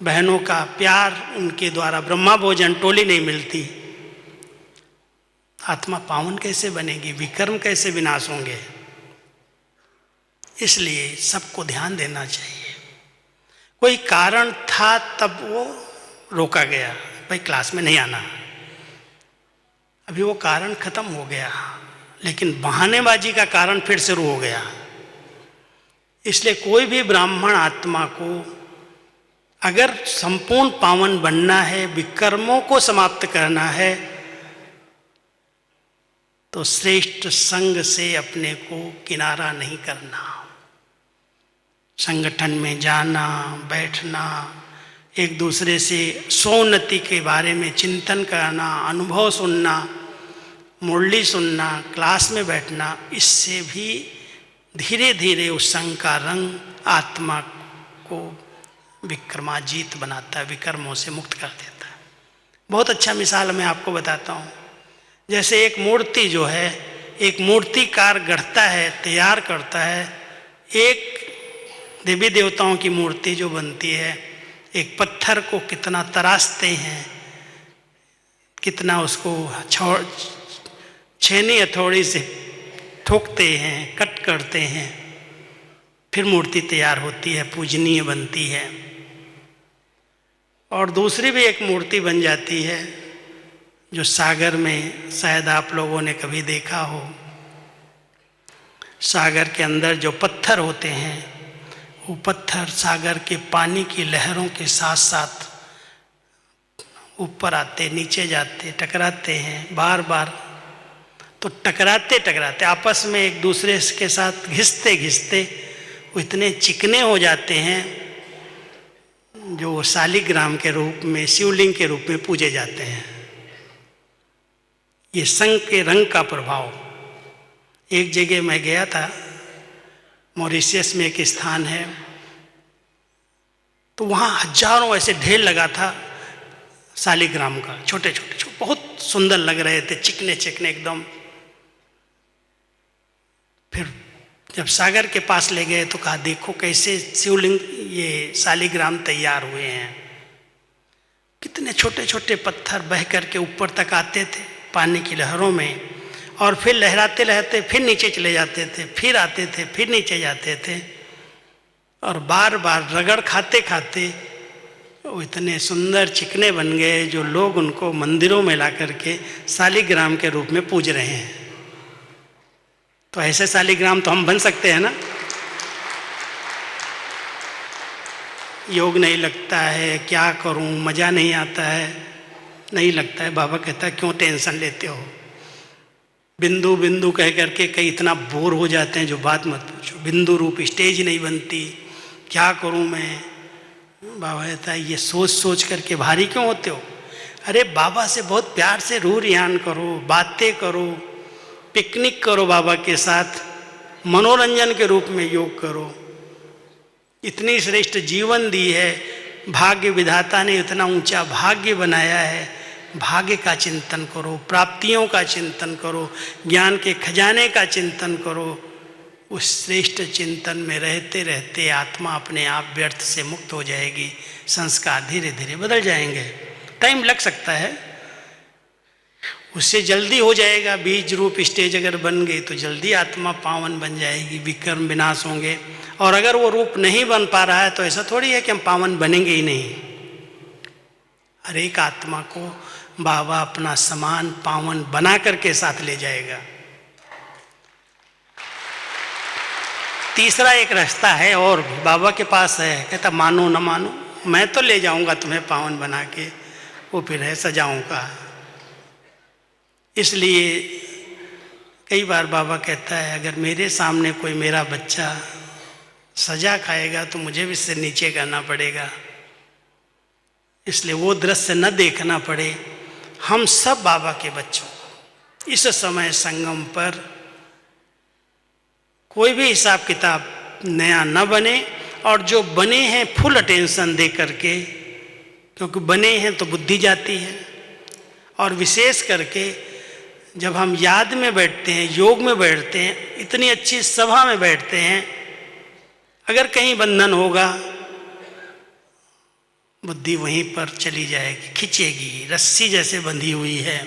बहनों का प्यार, उनके द्वारा ब्रह्मा भोजन टोली नहीं मिलती, आत्मा पावन कैसे बनेगी, विकर्म कैसे विनाश होंगे। इसलिए सबको ध्यान देना चाहिए। कोई कारण था तब वो रोका गया, भाई क्लास में नहीं आना, अभी वो कारण खत्म हो गया, लेकिन बहानेबाजी का कारण फिर शुरू हो गया। इसलिए कोई भी ब्राह्मण आत्मा को अगर संपूर्ण पावन बनना है, विकर्मों को समाप्त करना है, तो श्रेष्ठ संग से अपने को किनारा नहीं करना। संगठन में जाना, बैठना, एक दूसरे से सोन्नति के बारे में चिंतन करना, अनुभव सुनना, मुरली सुनना, क्लास में बैठना, इससे भी धीरे धीरे उस संग का रंग आत्मा को विक्रमाजीत बनाता है, विकर्मों से मुक्त कर देता है। बहुत अच्छा मिसाल मैं आपको बताता हूँ। जैसे एक मूर्ति जो है, एक मूर्तिकार गढ़ता है, तैयार करता है। एक देवी देवताओं की मूर्ति जो बनती है, एक पत्थर को कितना तराशते हैं, कितना उसको छेनी हथौड़ी से ठोकते हैं, कट करते हैं, फिर मूर्ति तैयार होती है, पूजनीय बनती है। और दूसरी भी एक मूर्ति बन जाती है जो सागर में, शायद आप लोगों ने कभी देखा हो, सागर के अंदर जो पत्थर होते हैं, वो पत्थर सागर के पानी की लहरों के साथ साथ ऊपर आते, नीचे जाते, टकराते हैं बार बार। तो टकराते टकराते आपस में एक दूसरे के साथ घिसते घिसते वो इतने चिकने हो जाते हैं जो शालिग्राम के रूप में, शिवलिंग के रूप में पूजे जाते हैं। ये संग के रंग का प्रभाव। एक जगह मैं गया था, मॉरिशस में एक स्थान है, तो वहाँ हजारों ऐसे ढेर लगा था शालिग्राम का, छोटे छोटे, बहुत सुंदर लग रहे थे, चिकने चिकने एकदम। फिर जब सागर के पास ले गए तो कहा देखो कैसे शिवलिंग, ये शालिग्राम तैयार हुए हैं। कितने छोटे छोटे पत्थर बह करके ऊपर तक आते थे पानी की लहरों में, और फिर लहराते लहराते फिर नीचे चले जाते थे, फिर आते थे, फिर नीचे जाते थे, और बार बार रगड़ खाते खाते वो इतने सुंदर चिकने बन गए जो लोग उनको मंदिरों में ला करके शालिग्राम के रूप में पूज रहे हैं। तो ऐसे शालिग्राम तो हम बन सकते हैं ना। योग नहीं लगता है, क्या करूं, मज़ा नहीं आता है, नहीं लगता है। बाबा कहता है क्यों टेंशन लेते हो, बिंदु बिंदु कह करके कई इतना बोर हो जाते हैं जो बात मत पूछो। बिंदु रूप स्टेज नहीं बनती, क्या करूं मैं। बाबा कहता है ये सोच सोच करके भारी क्यों होते हो। अरे बाबा से बहुत प्यार से रूह रियान करो, बातें करो, पिकनिक करो बाबा के साथ, मनोरंजन के रूप में योग करो। इतनी श्रेष्ठ जीवन दी है, भाग्य विधाता ने इतना ऊंचा भाग्य बनाया है। भाग्य का चिंतन करो, प्राप्तियों का चिंतन करो, ज्ञान के खजाने का चिंतन करो। उस श्रेष्ठ चिंतन में रहते रहते आत्मा अपने आप व्यर्थ से मुक्त हो जाएगी। संस्कार धीरे धीरे बदल जाएंगे। टाइम लग सकता है, उससे जल्दी हो जाएगा। बीज रूप स्टेज अगर बन गई तो जल्दी आत्मा पावन बन जाएगी, विकर्म विनाश होंगे। और अगर वो रूप नहीं बन पा रहा है तो ऐसा थोड़ी है कि हम पावन बनेंगे ही नहीं। हर एक आत्मा को बाबा अपना समान पावन बना करके साथ ले जाएगा। तीसरा एक रास्ता है और भी बाबा के पास है, कहता मानो न मानो, मैं तो ले जाऊंगा तुम्हें पावन बना के, वो फिर है सजाऊंगा। इसलिए कई बार बाबा कहता है अगर मेरे सामने कोई मेरा बच्चा सजा खाएगा तो मुझे भी इससे नीचे करना पड़ेगा। इसलिए वो दृश्य न देखना पड़े। हम सब बाबा के बच्चों को इस समय संगम पर कोई भी हिसाब किताब नया न बने, और जो बने हैं फुल अटेंशन दे करके, क्योंकि बने हैं तो बुद्धि जाती है। और विशेष करके जब हम याद में बैठते हैं, योग में बैठते हैं, इतनी अच्छी सभा में बैठते हैं, अगर कहीं बंधन होगा बुद्धि वहीं पर चली जाएगी, खींचेगी, रस्सी जैसे बंधी हुई है।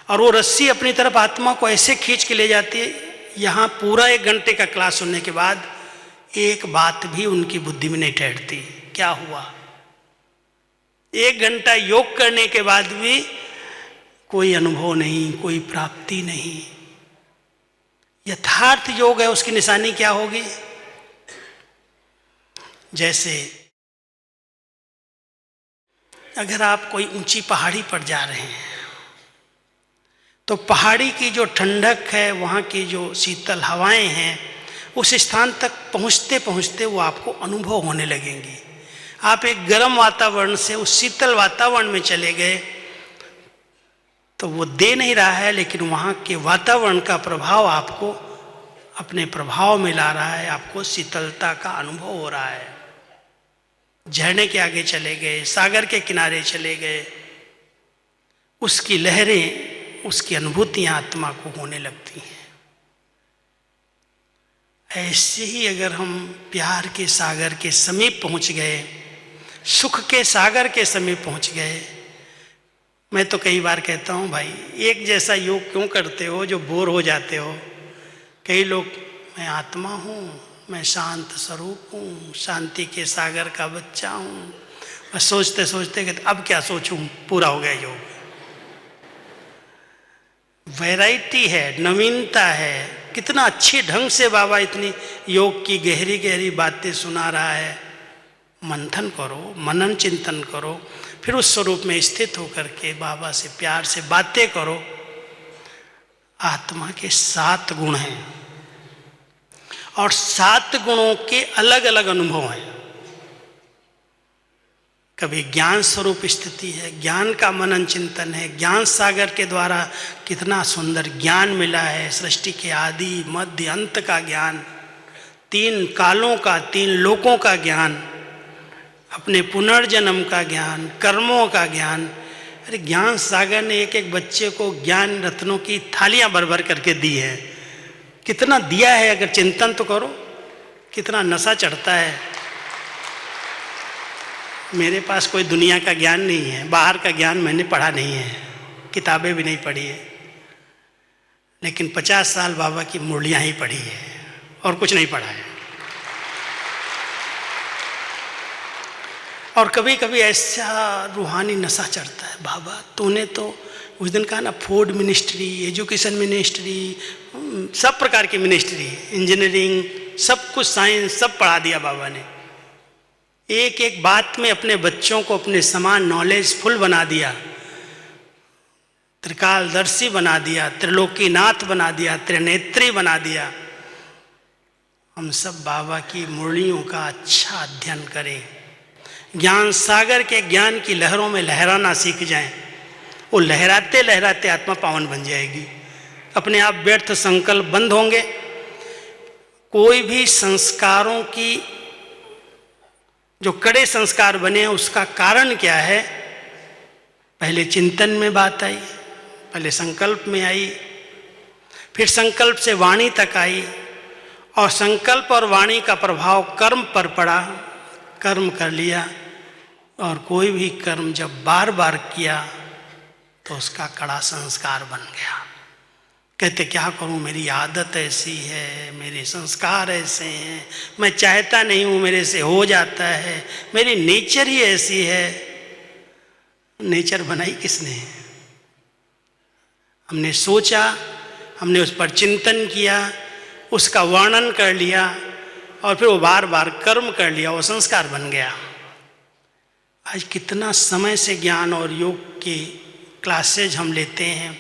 और वो रस्सी अपनी तरफ आत्मा को ऐसे खींच के ले जाती है। यहाँ पूरा 1 घंटे का क्लास सुनने के बाद एक बात भी उनकी बुद्धि में नहीं ठहरती। क्या हुआ? 1 घंटा योग करने के बाद भी कोई अनुभव नहीं, कोई प्राप्ति नहीं। यथार्थ योग है, उसकी निशानी क्या होगी? जैसे अगर आप कोई ऊंची पहाड़ी पर जा रहे हैं तो पहाड़ी की जो ठंडक है, वहाँ की जो शीतल हवाएं हैं, उस स्थान तक पहुँचते पहुँचते वो आपको अनुभव होने लगेंगी। आप एक गर्म वातावरण से उस शीतल वातावरण में चले गए तो वो दे नहीं रहा है, लेकिन वहाँ के वातावरण का प्रभाव आपको अपने प्रभाव में ला रहा है, आपको शीतलता का अनुभव हो रहा है। झरने के आगे चले गए, सागर के किनारे चले गए, उसकी लहरें, उसकी अनुभूतियाँ आत्मा को होने लगती हैं। ऐसे ही अगर हम प्यार के सागर के समीप पहुँच गए, सुख के सागर के समीप पहुँच गए। मैं तो कई बार कहता हूँ, भाई एक जैसा योग क्यों करते हो जो बोर हो जाते हो? कई लोग, मैं आत्मा हूँ, मैं शांत स्वरूप हूँ, शांति के सागर का बच्चा हूँ, बस सोचते सोचते कहते अब क्या सोचूं, पूरा हो गया योग। वैरायटी है, नवीनता है। कितना अच्छे ढंग से बाबा इतनी योग की गहरी गहरी बातें सुना रहा है। मंथन करो, मनन चिंतन करो, फिर उस स्वरूप में स्थित होकर के बाबा से प्यार से बातें करो। आत्मा के 7 गुण हैं और 7 गुणों के अलग अलग अनुभव हैं। कभी ज्ञान स्वरूप स्थिति है, ज्ञान का मनन चिंतन है, ज्ञान सागर के द्वारा कितना सुंदर ज्ञान मिला है, सृष्टि के आदि मध्य अंत का ज्ञान, 3 कालों का, 3 लोकों का ज्ञान, अपने पुनर्जन्म का ज्ञान, कर्मों का ज्ञान। अरे ज्ञान सागर ने एक एक बच्चे को ज्ञान रत्नों की थालियां भर भर करके दी है। कितना दिया है, अगर चिंतन तो करो, कितना नशा चढ़ता है। मेरे पास कोई दुनिया का ज्ञान नहीं है, बाहर का ज्ञान मैंने पढ़ा नहीं है, किताबें भी नहीं पढ़ी है, लेकिन 50 साल बाबा की मुरलियाँ ही पढ़ी है और कुछ नहीं पढ़ा है। और कभी कभी ऐसा रूहानी नशा चढ़ता है, बाबा तूने तो उस दिन कहा ना, फूड मिनिस्ट्री, एजुकेशन मिनिस्ट्री, सब प्रकार की मिनिस्ट्री, इंजीनियरिंग, सब कुछ साइंस, सब पढ़ा दिया बाबा ने। एक एक बात में अपने बच्चों को अपने समान नॉलेजफुल बना दिया, त्रिकालदर्शी बना दिया, त्रिलोकीनाथ बना दिया, त्रिनेत्री बना दिया। हम सब बाबा की मुरलियों का अच्छा अध्ययन करें, ज्ञान सागर के ज्ञान की लहरों में लहराना सीख जाएं। वो लहराते लहराते आत्मा पावन बन जाएगी। अपने आप व्यर्थ संकल्प बंद होंगे। कोई भी संस्कारों की जो कड़े संस्कार बने हैं उसका कारण क्या है? पहले चिंतन में बात आई, पहले संकल्प में आई, फिर संकल्प से वाणी तक आई, और संकल्प और वाणी का प्रभाव कर्म पर पड़ा, कर्म कर लिया। और कोई भी कर्म जब बार बार किया तो उसका कड़ा संस्कार बन गया। कहते क्या करूं, मेरी आदत ऐसी है, मेरे संस्कार ऐसे हैं, मैं चाहता नहीं हूं, मेरे से हो जाता है, मेरी नेचर ही ऐसी है। नेचर बनाई किसने? हमने सोचा, हमने उस पर चिंतन किया, उसका वर्णन कर लिया, और फिर वो बार बार कर्म कर लिया, वो संस्कार बन गया। आज कितना समय से ज्ञान और योग की क्लासेज हम लेते हैं,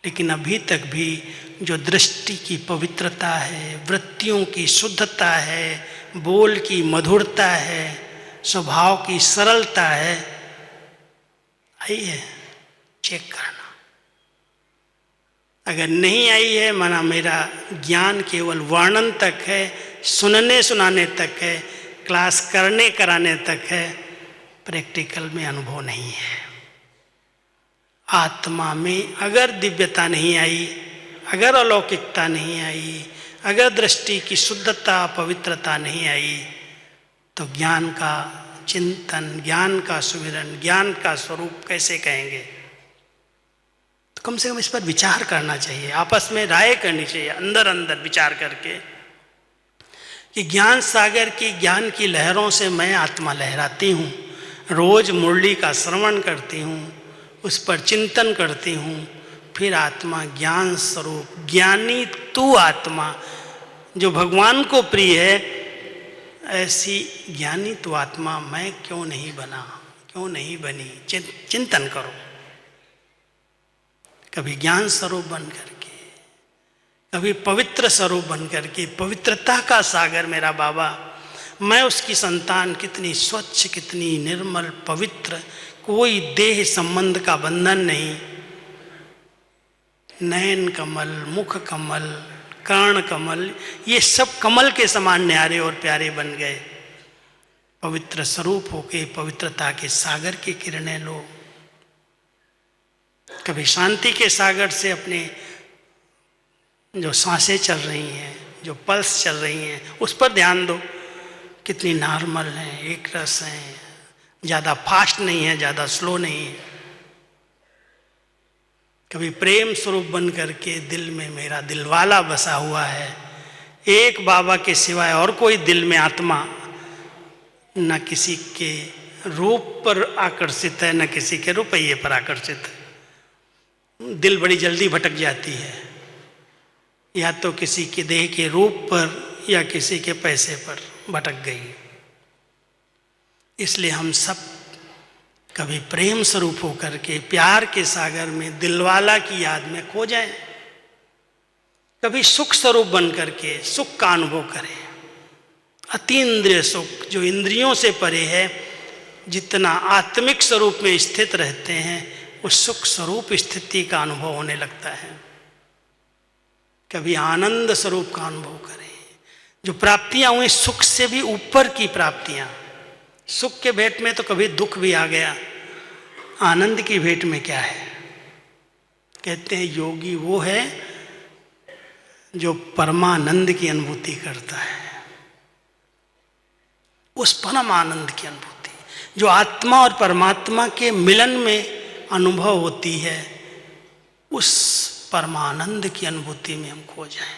लेकिन अभी तक भी जो दृष्टि की पवित्रता है, वृत्तियों की शुद्धता है, बोल की मधुरता है, स्वभाव की सरलता है, आई है? चेक करना। अगर नहीं आई है, माना मेरा ज्ञान केवल वर्णन तक है, सुनने सुनाने तक है, क्लास करने कराने तक है, प्रैक्टिकल में अनुभव नहीं है। आत्मा में अगर दिव्यता नहीं आई, अगर अलौकिकता नहीं आई, अगर दृष्टि की शुद्धता पवित्रता नहीं आई, तो ज्ञान का चिंतन, ज्ञान का सुमिरन, ज्ञान का स्वरूप कैसे कहेंगे? तो कम से कम इस पर विचार करना चाहिए, आपस में राय करनी चाहिए, अंदर अंदर विचार करके कि ज्ञान सागर की, ज्ञान की लहरों से मैं आत्मा लहराती हूँ। रोज मुरली का श्रवण करती हूँ, उस पर चिंतन करती हूँ, फिर आत्मा ज्ञान स्वरूप, ज्ञानी तू आत्मा जो भगवान को प्रिय है, ऐसी ज्ञानी तू आत्मा मैं क्यों नहीं बना, क्यों नहीं बनी? चिंतन करो, कभी ज्ञान स्वरूप बन करके, कभी पवित्र स्वरूप बन करके, पवित्रता का सागर मेरा बाबा, मैं उसकी संतान, कितनी स्वच्छ, कितनी निर्मल, पवित्र, कोई देह संबंध का बंधन नहीं, नयन कमल, मुख कमल, कर्ण कमल, ये सब कमल के समान न्यारे और प्यारे बन गए। पवित्र स्वरूप होके पवित्रता के सागर की किरणें लो, कभी शांति के सागर से अपने जो सांसें चल रही हैं, जो पल्स चल रही हैं, उस पर ध्यान दो, कितनी नॉर्मल हैं, एक रस हैं, ज़्यादा फास्ट नहीं है, ज़्यादा स्लो नहीं है। कभी प्रेम स्वरूप बन करके दिल में मेरा दिलवाला बसा हुआ है, एक बाबा के सिवाय और कोई दिल में आत्मा न किसी के रूप पर आकर्षित है, न किसी के रुपये पर आकर्षित है। दिल बड़ी जल्दी भटक जाती है, या तो किसी के देह के रूप पर या किसी के पैसे पर भटक गई। इसलिए हम सब कभी प्रेम स्वरूप होकर के प्यार के सागर में दिलवाला की याद में खो जाएं, कभी सुख स्वरूप बन करके सुख का अनुभव करें, अतीन्द्रिय सुख जो इंद्रियों से परे है, जितना आत्मिक स्वरूप में स्थित रहते हैं उस सुख स्वरूप स्थिति का अनुभव होने लगता है। कभी आनंद स्वरूप का अनुभव करें, जो प्राप्तियां हुई सुख से भी ऊपर की प्राप्तियां। सुख के भेंट में तो कभी दुख भी आ गया, आनंद की भेंट में क्या है? कहते हैं योगी वो है जो परमानंद की अनुभूति करता है, उस परम आनंद की अनुभूति जो आत्मा और परमात्मा के मिलन में अनुभव होती है, उस परमानंद की अनुभूति में हम खो जाएं।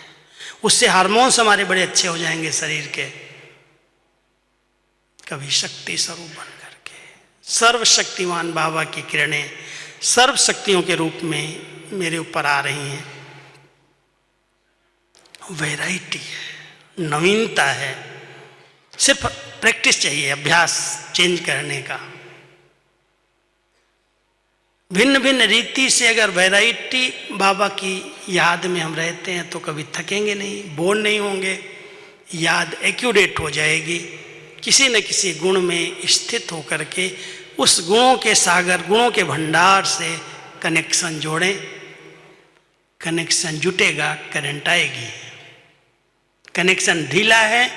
उससे हार्मोन्स हमारे बड़े अच्छे हो जाएंगे शरीर के। कभी शक्ति स्वरूप बन करके, सर्वशक्तिमान बाबा की किरणें सर्व शक्तियों के रूप में मेरे ऊपर आ रही हैं। वैरायटी है, नवीनता है, सिर्फ प्रैक्टिस चाहिए, अभ्यास चेंज करने का। भिन्न भिन्न रीति से अगर वैरायटी बाबा की याद में हम रहते हैं तो कभी थकेंगे नहीं, बोर नहीं होंगे, याद एक्यूरेट हो जाएगी। किसी न किसी गुण में स्थित होकर के उस गुणों के सागर, गुणों के भंडार से कनेक्शन जोड़ें, कनेक्शन जुटेगा, करंट आएगी। कनेक्शन ढीला है,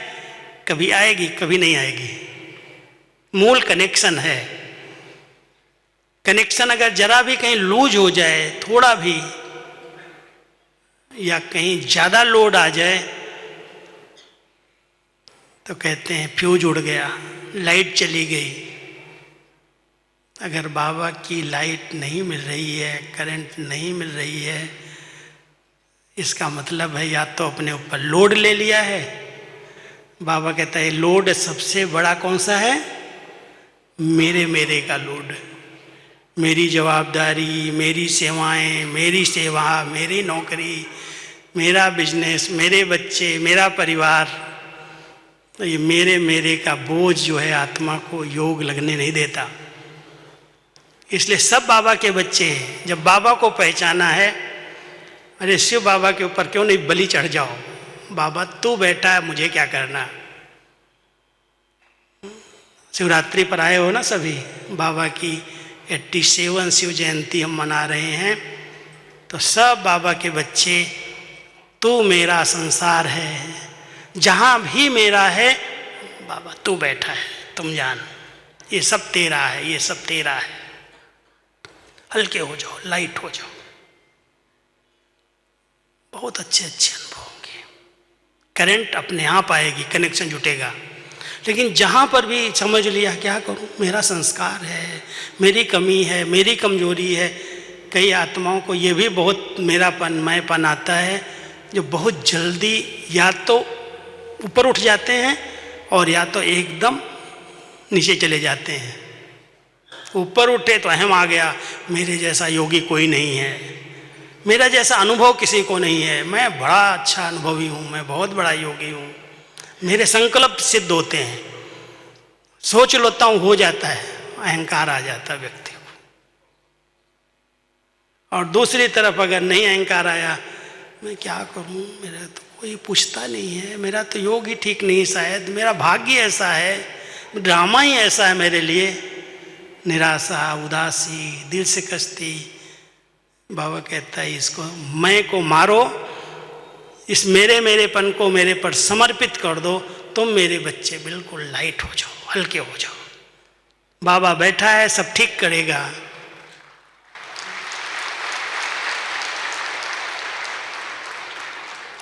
कभी आएगी कभी नहीं आएगी, मूल कनेक्शन है। कनेक्शन अगर जरा भी कहीं लूज हो जाए, थोड़ा भी, या कहीं ज़्यादा लोड आ जाए, तो कहते हैं फ्यूज उड़ गया, लाइट चली गई। अगर बाबा की लाइट नहीं मिल रही है, करंट नहीं मिल रही है, इसका मतलब है या तो अपने ऊपर लोड ले लिया है। बाबा कहता है लोड सबसे बड़ा कौन सा है? मेरे का लोड, मेरी जवाबदारी, मेरी सेवाएं, मेरी सेवा, मेरी नौकरी, मेरा बिजनेस, मेरे बच्चे, मेरा परिवार। तो ये मेरे का बोझ जो है आत्मा को योग लगने नहीं देता। इसलिए सब बाबा के बच्चे हैं। जब बाबा को पहचाना है, अरे शिव बाबा के ऊपर क्यों नहीं बलि चढ़ जाओ, बाबा तू बैठा है, मुझे क्या करना। शिवरात्रि पर आए हो ना सभी, बाबा की 87 शिव जयंती हम मना रहे हैं, तो सब बाबा के बच्चे, तू मेरा संसार है, जहाँ भी मेरा है बाबा तू बैठा है, तुम जान, ये सब तेरा है, ये सब तेरा है। हल्के हो जाओ, लाइट हो जाओ, बहुत अच्छे अच्छे अनुभव होंगे। करंट अपने आप आएगी, कनेक्शन जुटेगा। लेकिन जहाँ पर भी समझ लिया क्या करूँ, मेरा संस्कार है, मेरी कमी है, मेरी कमजोरी है। कई आत्माओं को ये भी बहुत मेरापन, मैंपन आता है, जो बहुत जल्दी या तो ऊपर उठ जाते हैं और या तो एकदम नीचे चले जाते हैं। ऊपर उठे तो अहम आ गया, मेरे जैसा योगी कोई नहीं है, मेरा जैसा अनुभव किसी को नहीं है, मैं बड़ा अच्छा अनुभवी हूँ, मैं बहुत बड़ा योगी हूँ, मेरे संकल्प सिद्ध होते हैं, सोच लेता हूँ, हो जाता है, अहंकार आ जाता है व्यक्ति को। और दूसरी तरफ अगर नहीं अहंकार आया, मैं क्या करूँ, मेरा तो कोई पूछता नहीं है, मेरा तो योग ही ठीक नहीं, शायद मेरा भाग्य ऐसा है, ड्रामा ही ऐसा है मेरे लिए, निराशा, उदासी, दिल शिकस्ती। बाबा कहता है इसको मैं को मारो, इस मेरेपन को मेरे पर समर्पित कर दो, तुम मेरे बच्चे बिल्कुल लाइट हो जाओ, हल्के हो जाओ। बाबा बैठा है, सब ठीक करेगा।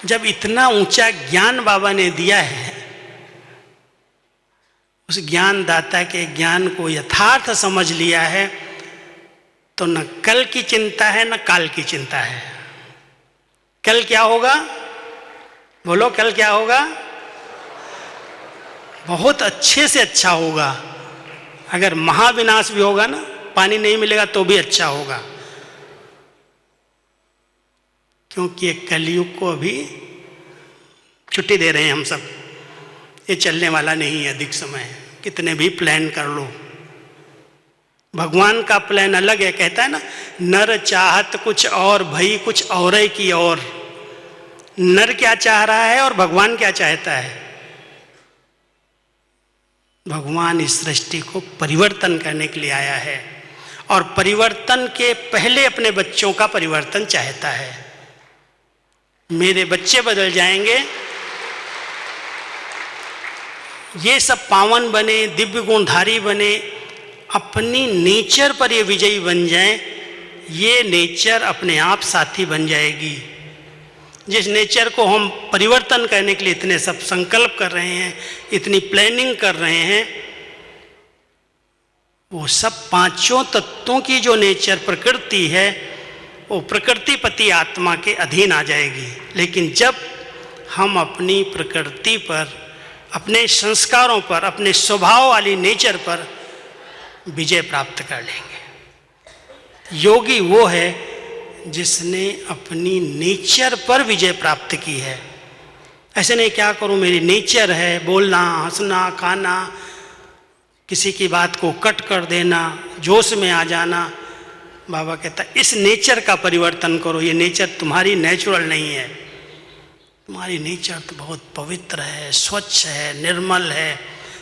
जब इतना ऊंचा ज्ञान बाबा ने दिया है, उस ज्ञानदाता के ज्ञान को यथार्थ समझ लिया है, तो न कल की चिंता है न काल की चिंता है। कल क्या होगा, बोलो कल क्या होगा? बहुत अच्छे से अच्छा होगा। अगर महाविनाश भी होगा ना, पानी नहीं मिलेगा तो भी अच्छा होगा, क्योंकि ये कलयुग को अभी छुट्टी दे रहे हैं हम सब। ये चलने वाला नहीं है अधिक समय, कितने भी प्लान कर लो। भगवान का प्लान अलग है, कहता है ना, नर चाहत कुछ और भई कुछ और ही की और। नर क्या चाह रहा है और भगवान क्या चाहता है? भगवान इस सृष्टि को परिवर्तन करने के लिए आया है, और परिवर्तन के पहले अपने बच्चों का परिवर्तन चाहता है। मेरे बच्चे बदल जाएंगे, ये सब पावन बने, दिव्य गुणधारी बने, अपनी नेचर पर ये विजयी बन जाएं, ये नेचर अपने आप साथी बन जाएगी। जिस नेचर को हम परिवर्तन करने के लिए इतने सब संकल्प कर रहे हैं, इतनी प्लानिंग कर रहे हैं, वो सब पांचों तत्वों की जो नेचर प्रकृति है, वो प्रकृतिपति आत्मा के अधीन आ जाएगी। लेकिन जब हम अपनी प्रकृति पर, अपने संस्कारों पर, अपने स्वभाव वाली नेचर पर विजय प्राप्त कर लेंगे। योगी वो है जिसने अपनी नेचर पर विजय प्राप्त की है। ऐसे नहीं क्या करूं, मेरी नेचर है बोलना, हंसना, खाना, किसी की बात को कट कर देना, जोश में आ जाना। बाबा कहता है इस नेचर का परिवर्तन करो, ये नेचर तुम्हारी नेचुरल नहीं है। तुम्हारी नेचर तो बहुत पवित्र है, स्वच्छ है, निर्मल है।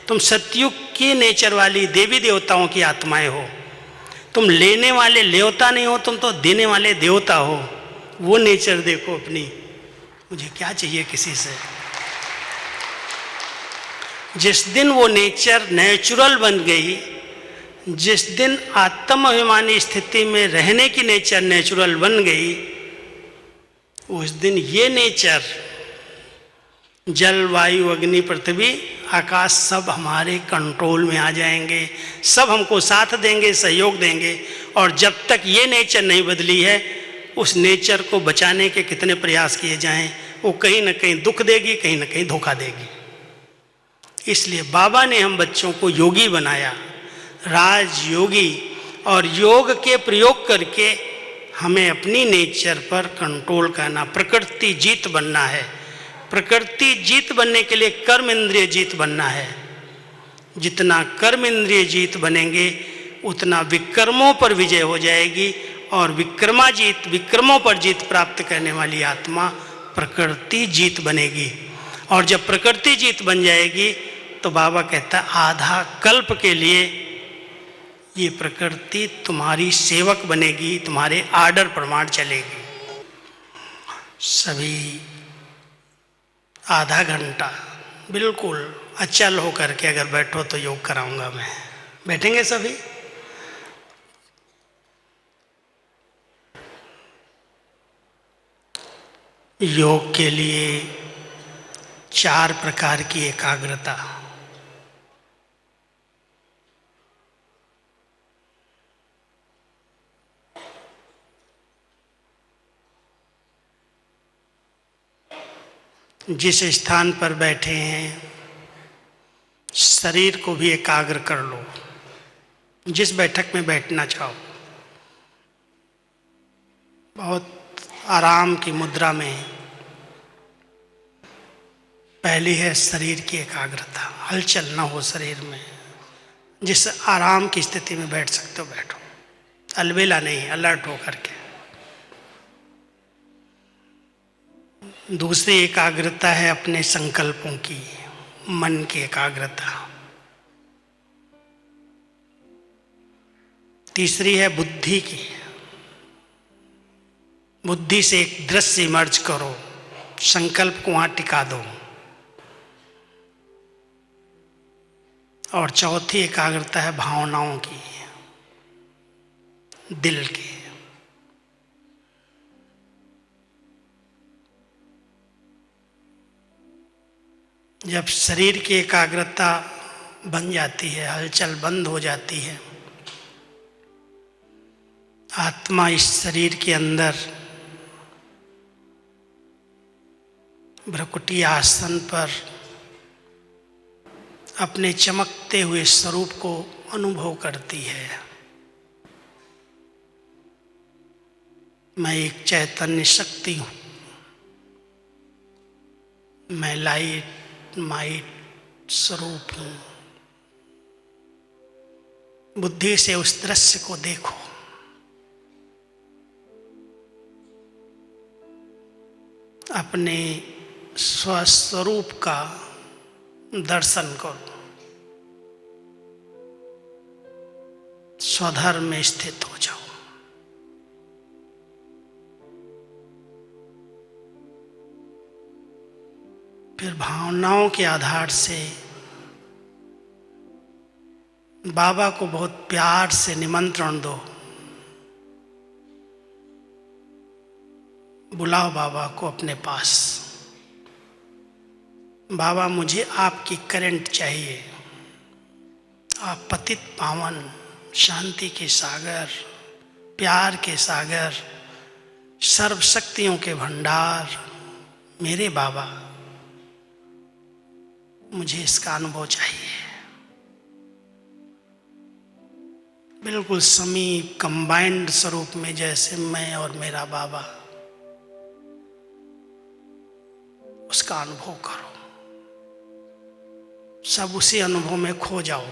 तुम सतयुग की नेचर वाली देवी देवताओं की आत्माएं हो। तुम लेने वाले लेवता नहीं हो, तुम तो देने वाले देवता हो। वो नेचर देखो अपनी। मुझे क्या चाहिए किसी से? जिस दिन वो नेचर नेचुरल बन गई, जिस दिन आत्माभिमानी स्थिति में रहने की नेचर नेचुरल बन गई, उस दिन ये नेचर, जल, वायु, अग्नि, पृथ्वी, आकाश सब हमारे कंट्रोल में आ जाएंगे। सब हमको साथ देंगे, सहयोग देंगे। और जब तक ये नेचर नहीं बदली है, उस नेचर को बचाने के कितने प्रयास किए जाएं, वो कहीं ना कहीं दुख देगी, कहीं ना कहीं धोखा देगी। इसलिए बाबा ने हम बच्चों को योगी बनाया, राजयोगी, और योग के प्रयोग करके हमें अपनी नेचर पर कंट्रोल करना, प्रकृति जीत बनना है। प्रकृति जीत बनने के लिए कर्म इंद्रिय जीत बनना है। जितना कर्म इंद्रिय जीत बनेंगे, उतना विक्रमों पर विजय हो जाएगी, और विक्रमों पर जीत प्राप्त करने वाली आत्मा प्रकृति जीत बनेगी। और जब प्रकृति जीत बन जाएगी, तो बाबा कहता है आधा कल्प के लिए ये प्रकृति तुम्हारी सेवक बनेगी, तुम्हारे आर्डर प्रमाण चलेगी। सभी आधा घंटा बिल्कुल अचल हो करके अगर बैठो तो योग कराऊंगा मैं। बैठेंगे सभी? योग के लिए 4 प्रकार की एकाग्रता। जिस स्थान पर बैठे हैं शरीर को भी एकाग्र कर लो। जिस बैठक में बैठना चाहो, बहुत आराम की मुद्रा में। पहली है शरीर की एकाग्रता, हलचल न हो शरीर में। जिस आराम की स्थिति में बैठ सकते हो बैठो, अलबेला नहीं, अलर्ट हो करके। दूसरी एकाग्रता है अपने संकल्पों की, मन की एकाग्रता। तीसरी है बुद्धि की, बुद्धि से एक दृश्य इमर्ज करो, संकल्प को वहां टिका दो। और चौथी एकाग्रता है भावनाओं की, दिल की। जब शरीर की एकाग्रता बन जाती है, हलचल बंद हो जाती है, आत्मा इस शरीर के अंदर भ्रकुटी आसन पर अपने चमकते हुए स्वरूप को अनुभव करती है। मैं एक चैतन्य शक्ति हूँ, मैं लाइट माइट स्वरूप हूँ। बुद्धि से उस दृश्य को देखो, अपने स्वस्वरूप का दर्शन करो, स्वधर्म में स्थित हो जाओ। फिर भावनाओं के आधार से बाबा को बहुत प्यार से निमंत्रण दो। बुलाओ बाबा को अपने पास। बाबा, मुझे आपकी करंट चाहिए। आप पतित पावन, शांति के सागर, प्यार के सागर, सर्व शक्तियों के भंडार, मेरे बाबा, मुझे इसका अनुभव चाहिए। बिल्कुल समीप कंबाइंड स्वरूप में, जैसे मैं और मेरा बाबा, उसका अनुभव करो। सब उसी अनुभव में खो जाओ।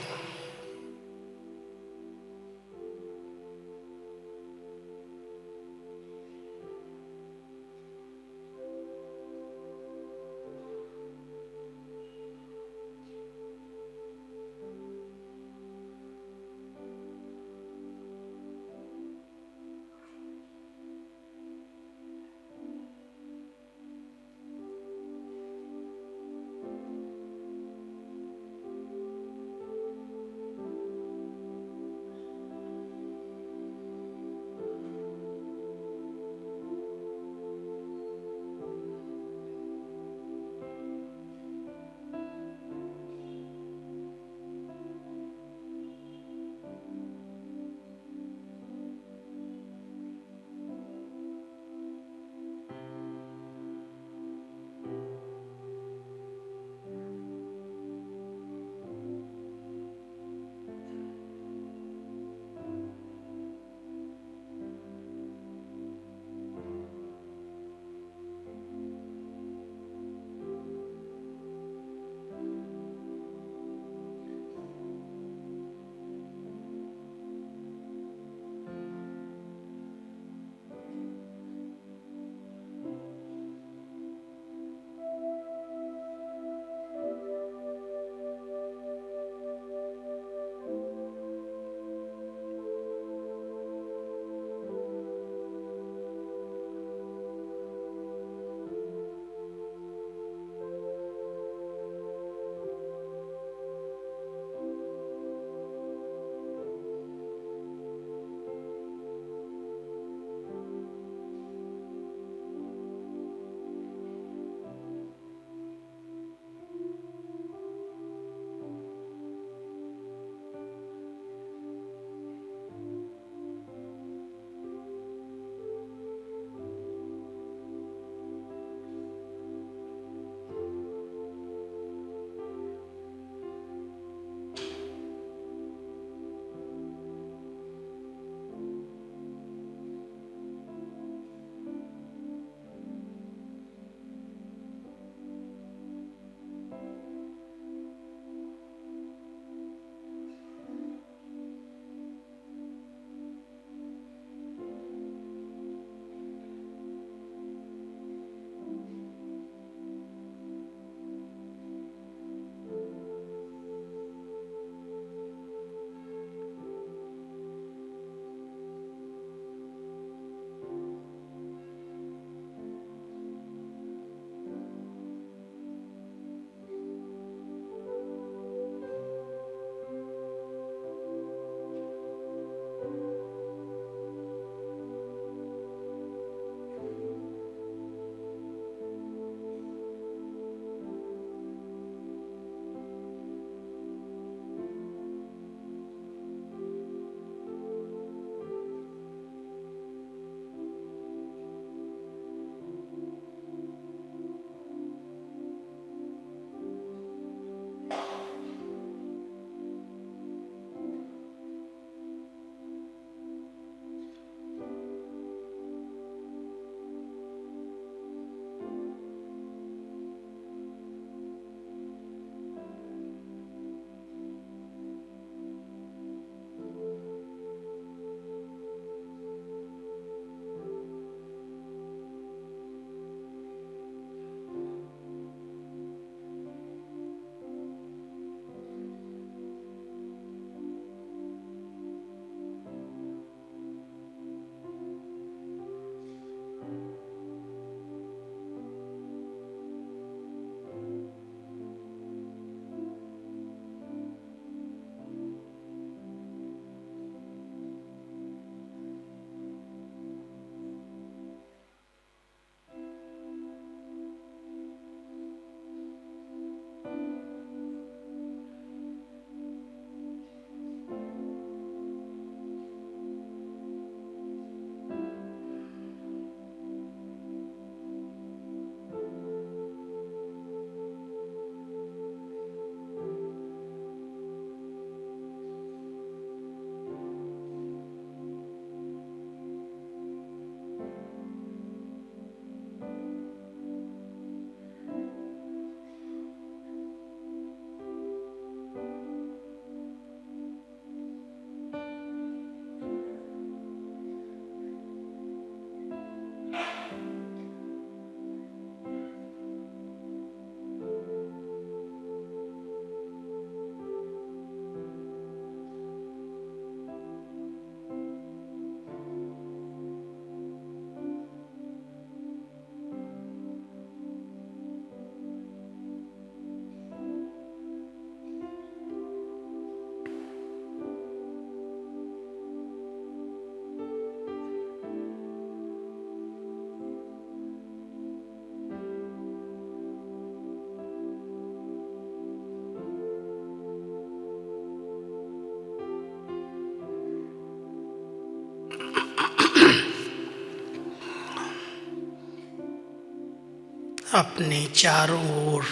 अपने चारों ओर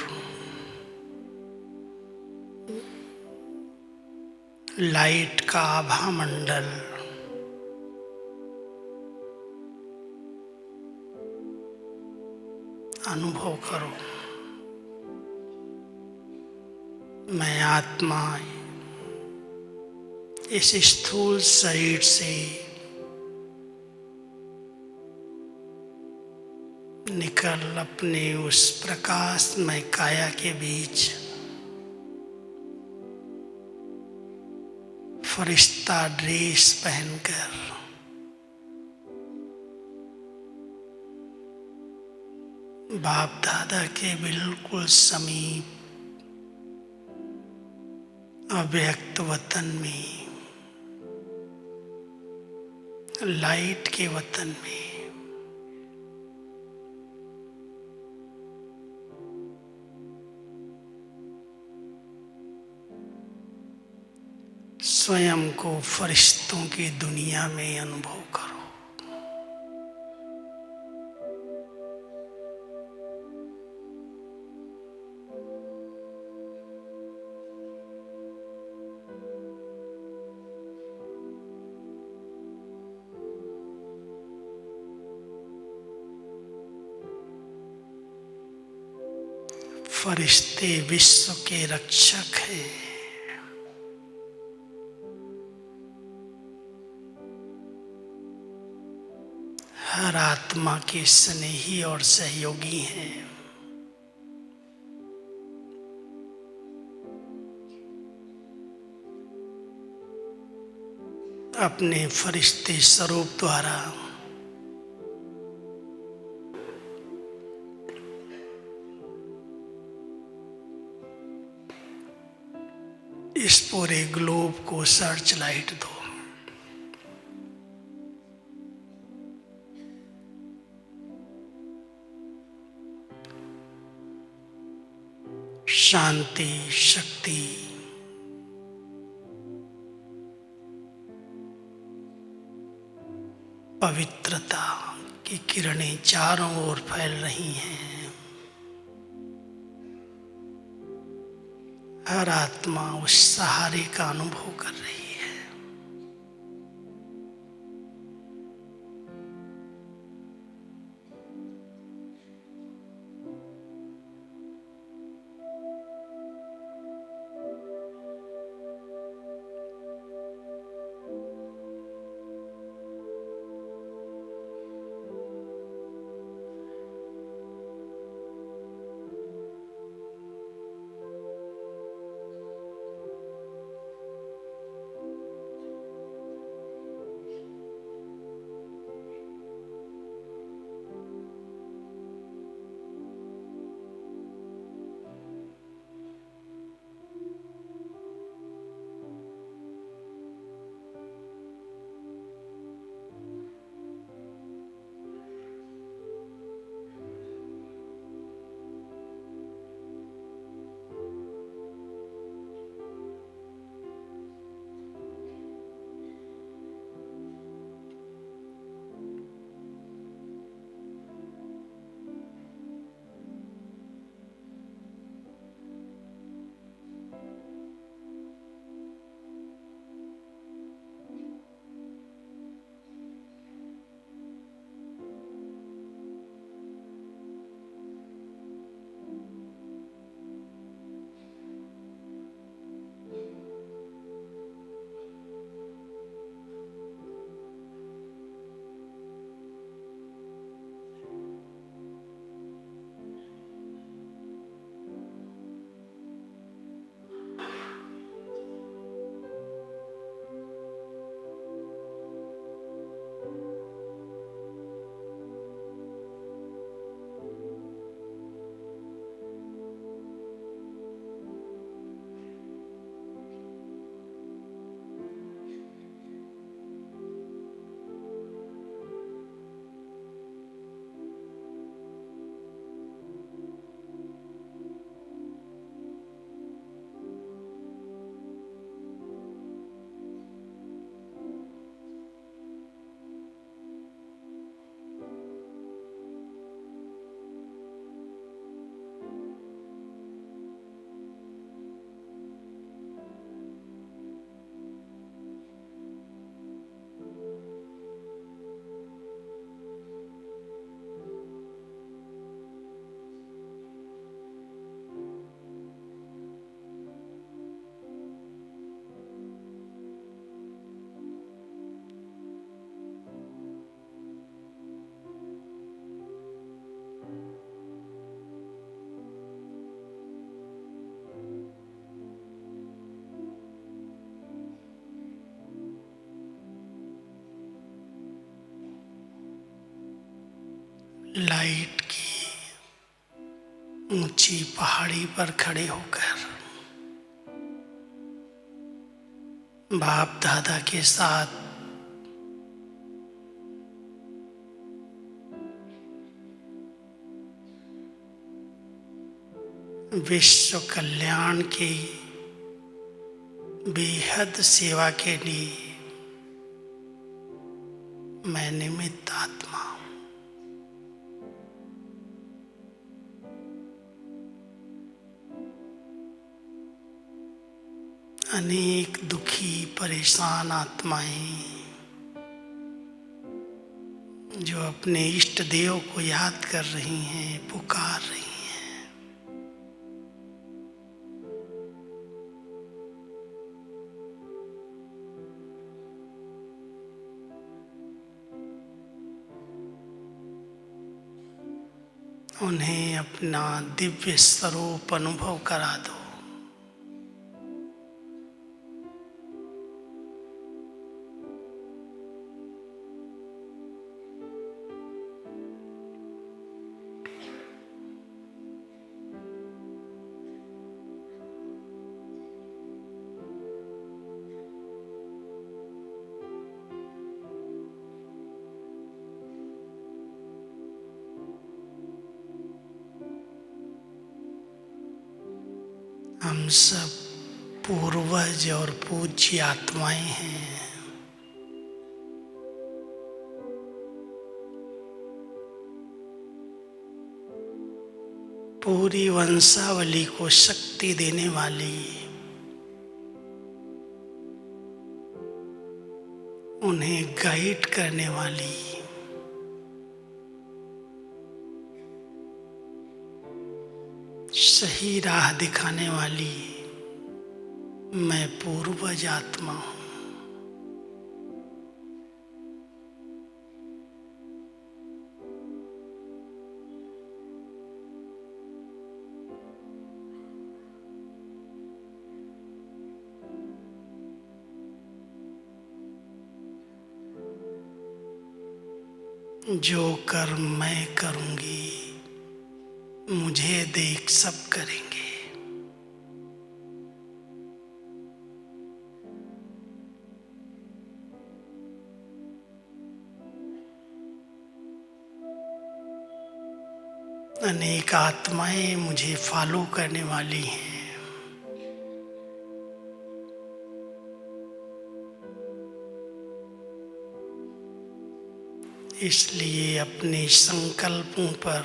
लाइट का आभा मंडल अनुभव करो। मैं आत्मा इस स्थूल शरीर से निकल अपने उस प्रकाशमय काया के बीच फरिश्ता ड्रेस पहनकर बाप दादा के बिल्कुल समीप अव्यक्त वतन में, लाइट के वतन में स्वयं को फरिश्तों की दुनिया में अनुभव करो। फरिश्ते विश्व के रक्षक हैं। हर आत्मा के स्नेही और सहयोगी हैं। अपने फरिश्ते स्वरूप द्वारा इस पूरे ग्लोब को सर्च लाइट दो। शांति, शक्ति, पवित्रता की किरणें चारों ओर फैल रही हैं। हर आत्मा उस सहारे का अनुभव कर रही है। लाइट की ऊंची पहाड़ी पर खड़े होकर बाप दादा के साथ विश्व कल्याण की बेहद सेवा के लिए मैं निमित्त आत्मा हूं। अनेक दुखी परेशान आत्माएं जो अपने इष्ट देव को याद कर रही हैं, पुकार रही हैं, उन्हें अपना दिव्य स्वरूप अनुभव करा दो। हम सब पूर्वज और पूज्य आत्माएं हैं। पूरी वंशावली को शक्ति देने वाली, उन्हें गाइड करने वाली, सही राह दिखाने वाली मैं पूर्वज आत्मा हूं। जो कर्म मैं करूंगी मुझे देख सब करेंगे। अनेक आत्माएं मुझे फॉलो करने वाली हैं। इसलिए अपने संकल्पों पर,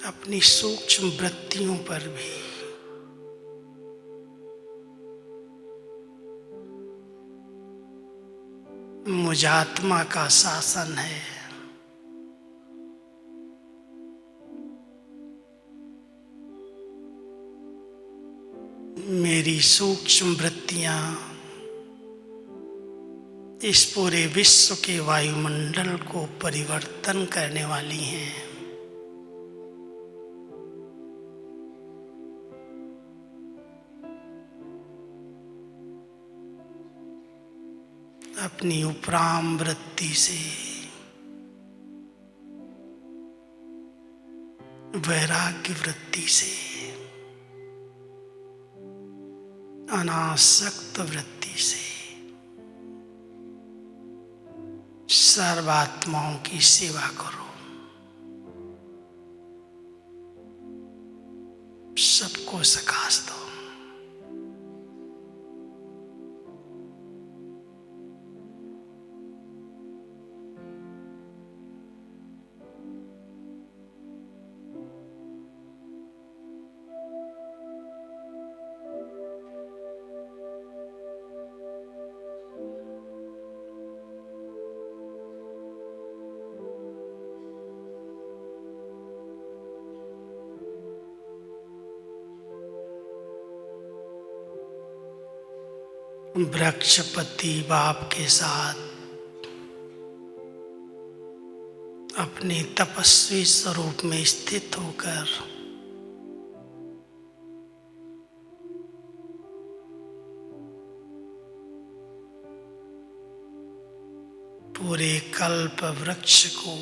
अपनी सूक्ष्म वृत्तियों पर भी मुझ आत्मा का शासन है। मेरी सूक्ष्म वृत्तियां इस पूरे विश्व के वायुमंडल को परिवर्तन करने वाली हैं। अपनी उपराम वृत्ति से, वैराग्य वृत्ति से, अनासक्त वृत्ति से सर्वात्माओं की सेवा करो। सबको सकाश दो। वृक्षपति बाप के साथ अपने तपस्वी स्वरूप में स्थित होकर पूरे कल्प वृक्ष को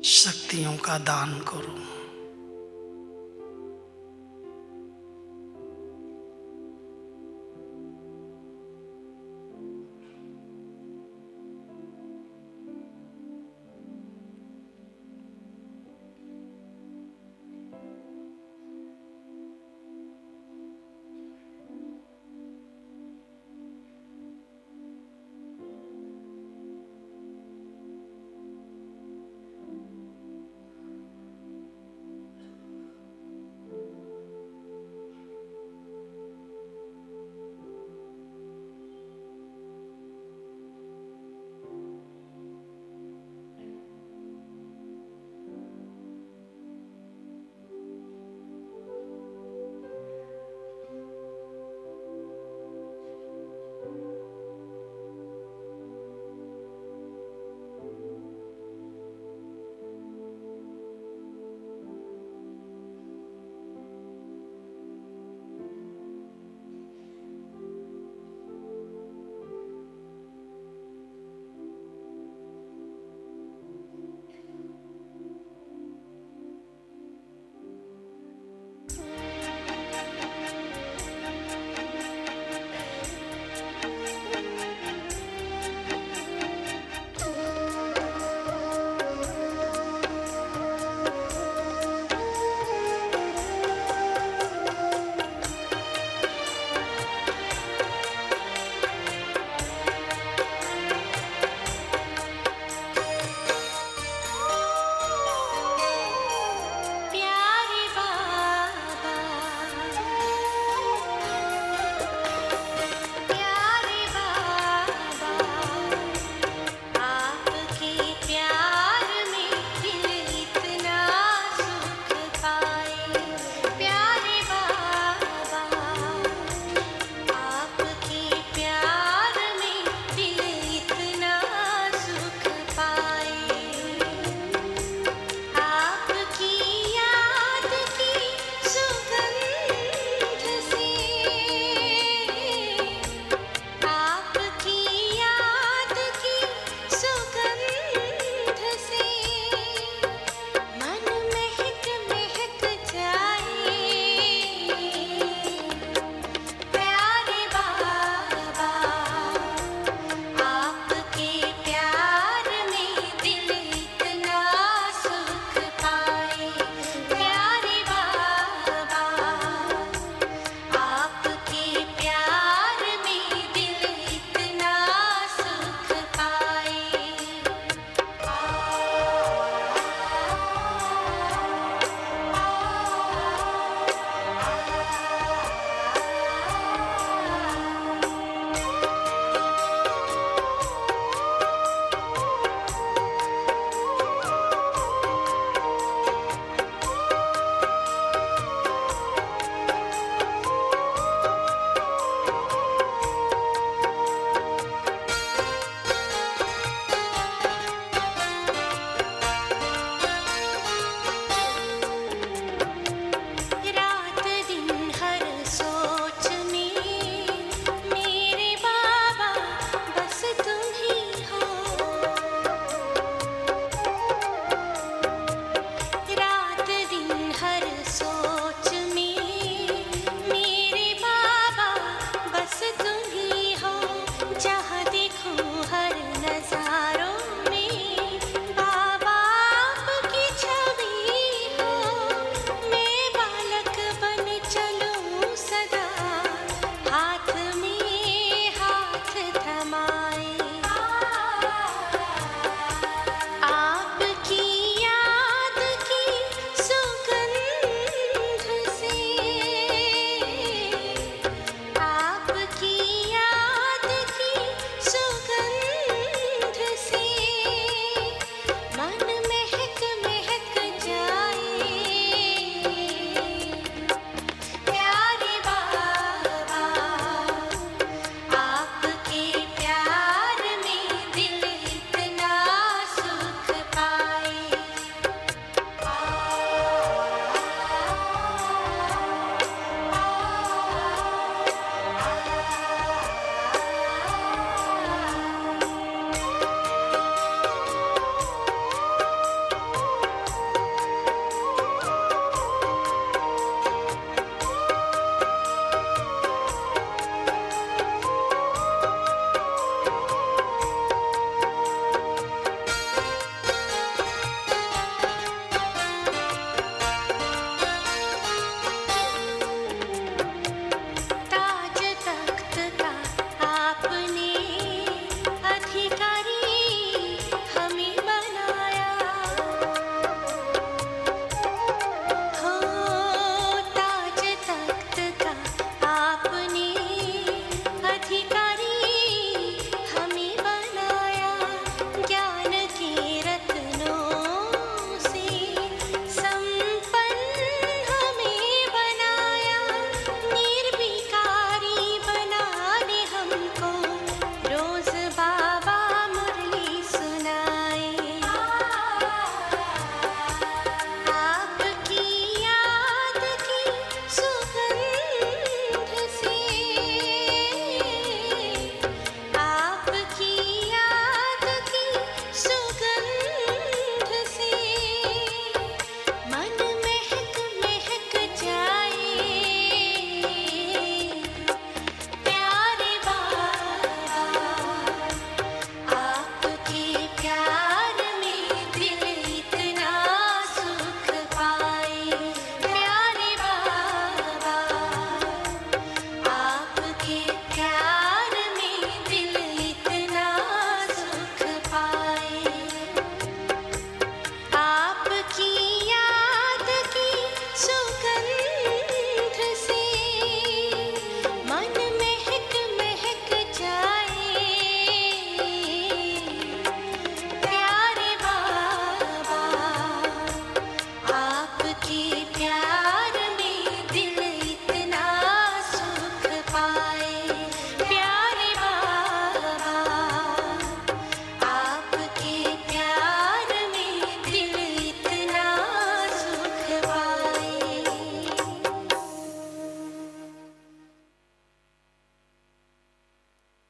शक्तियों का दान करो।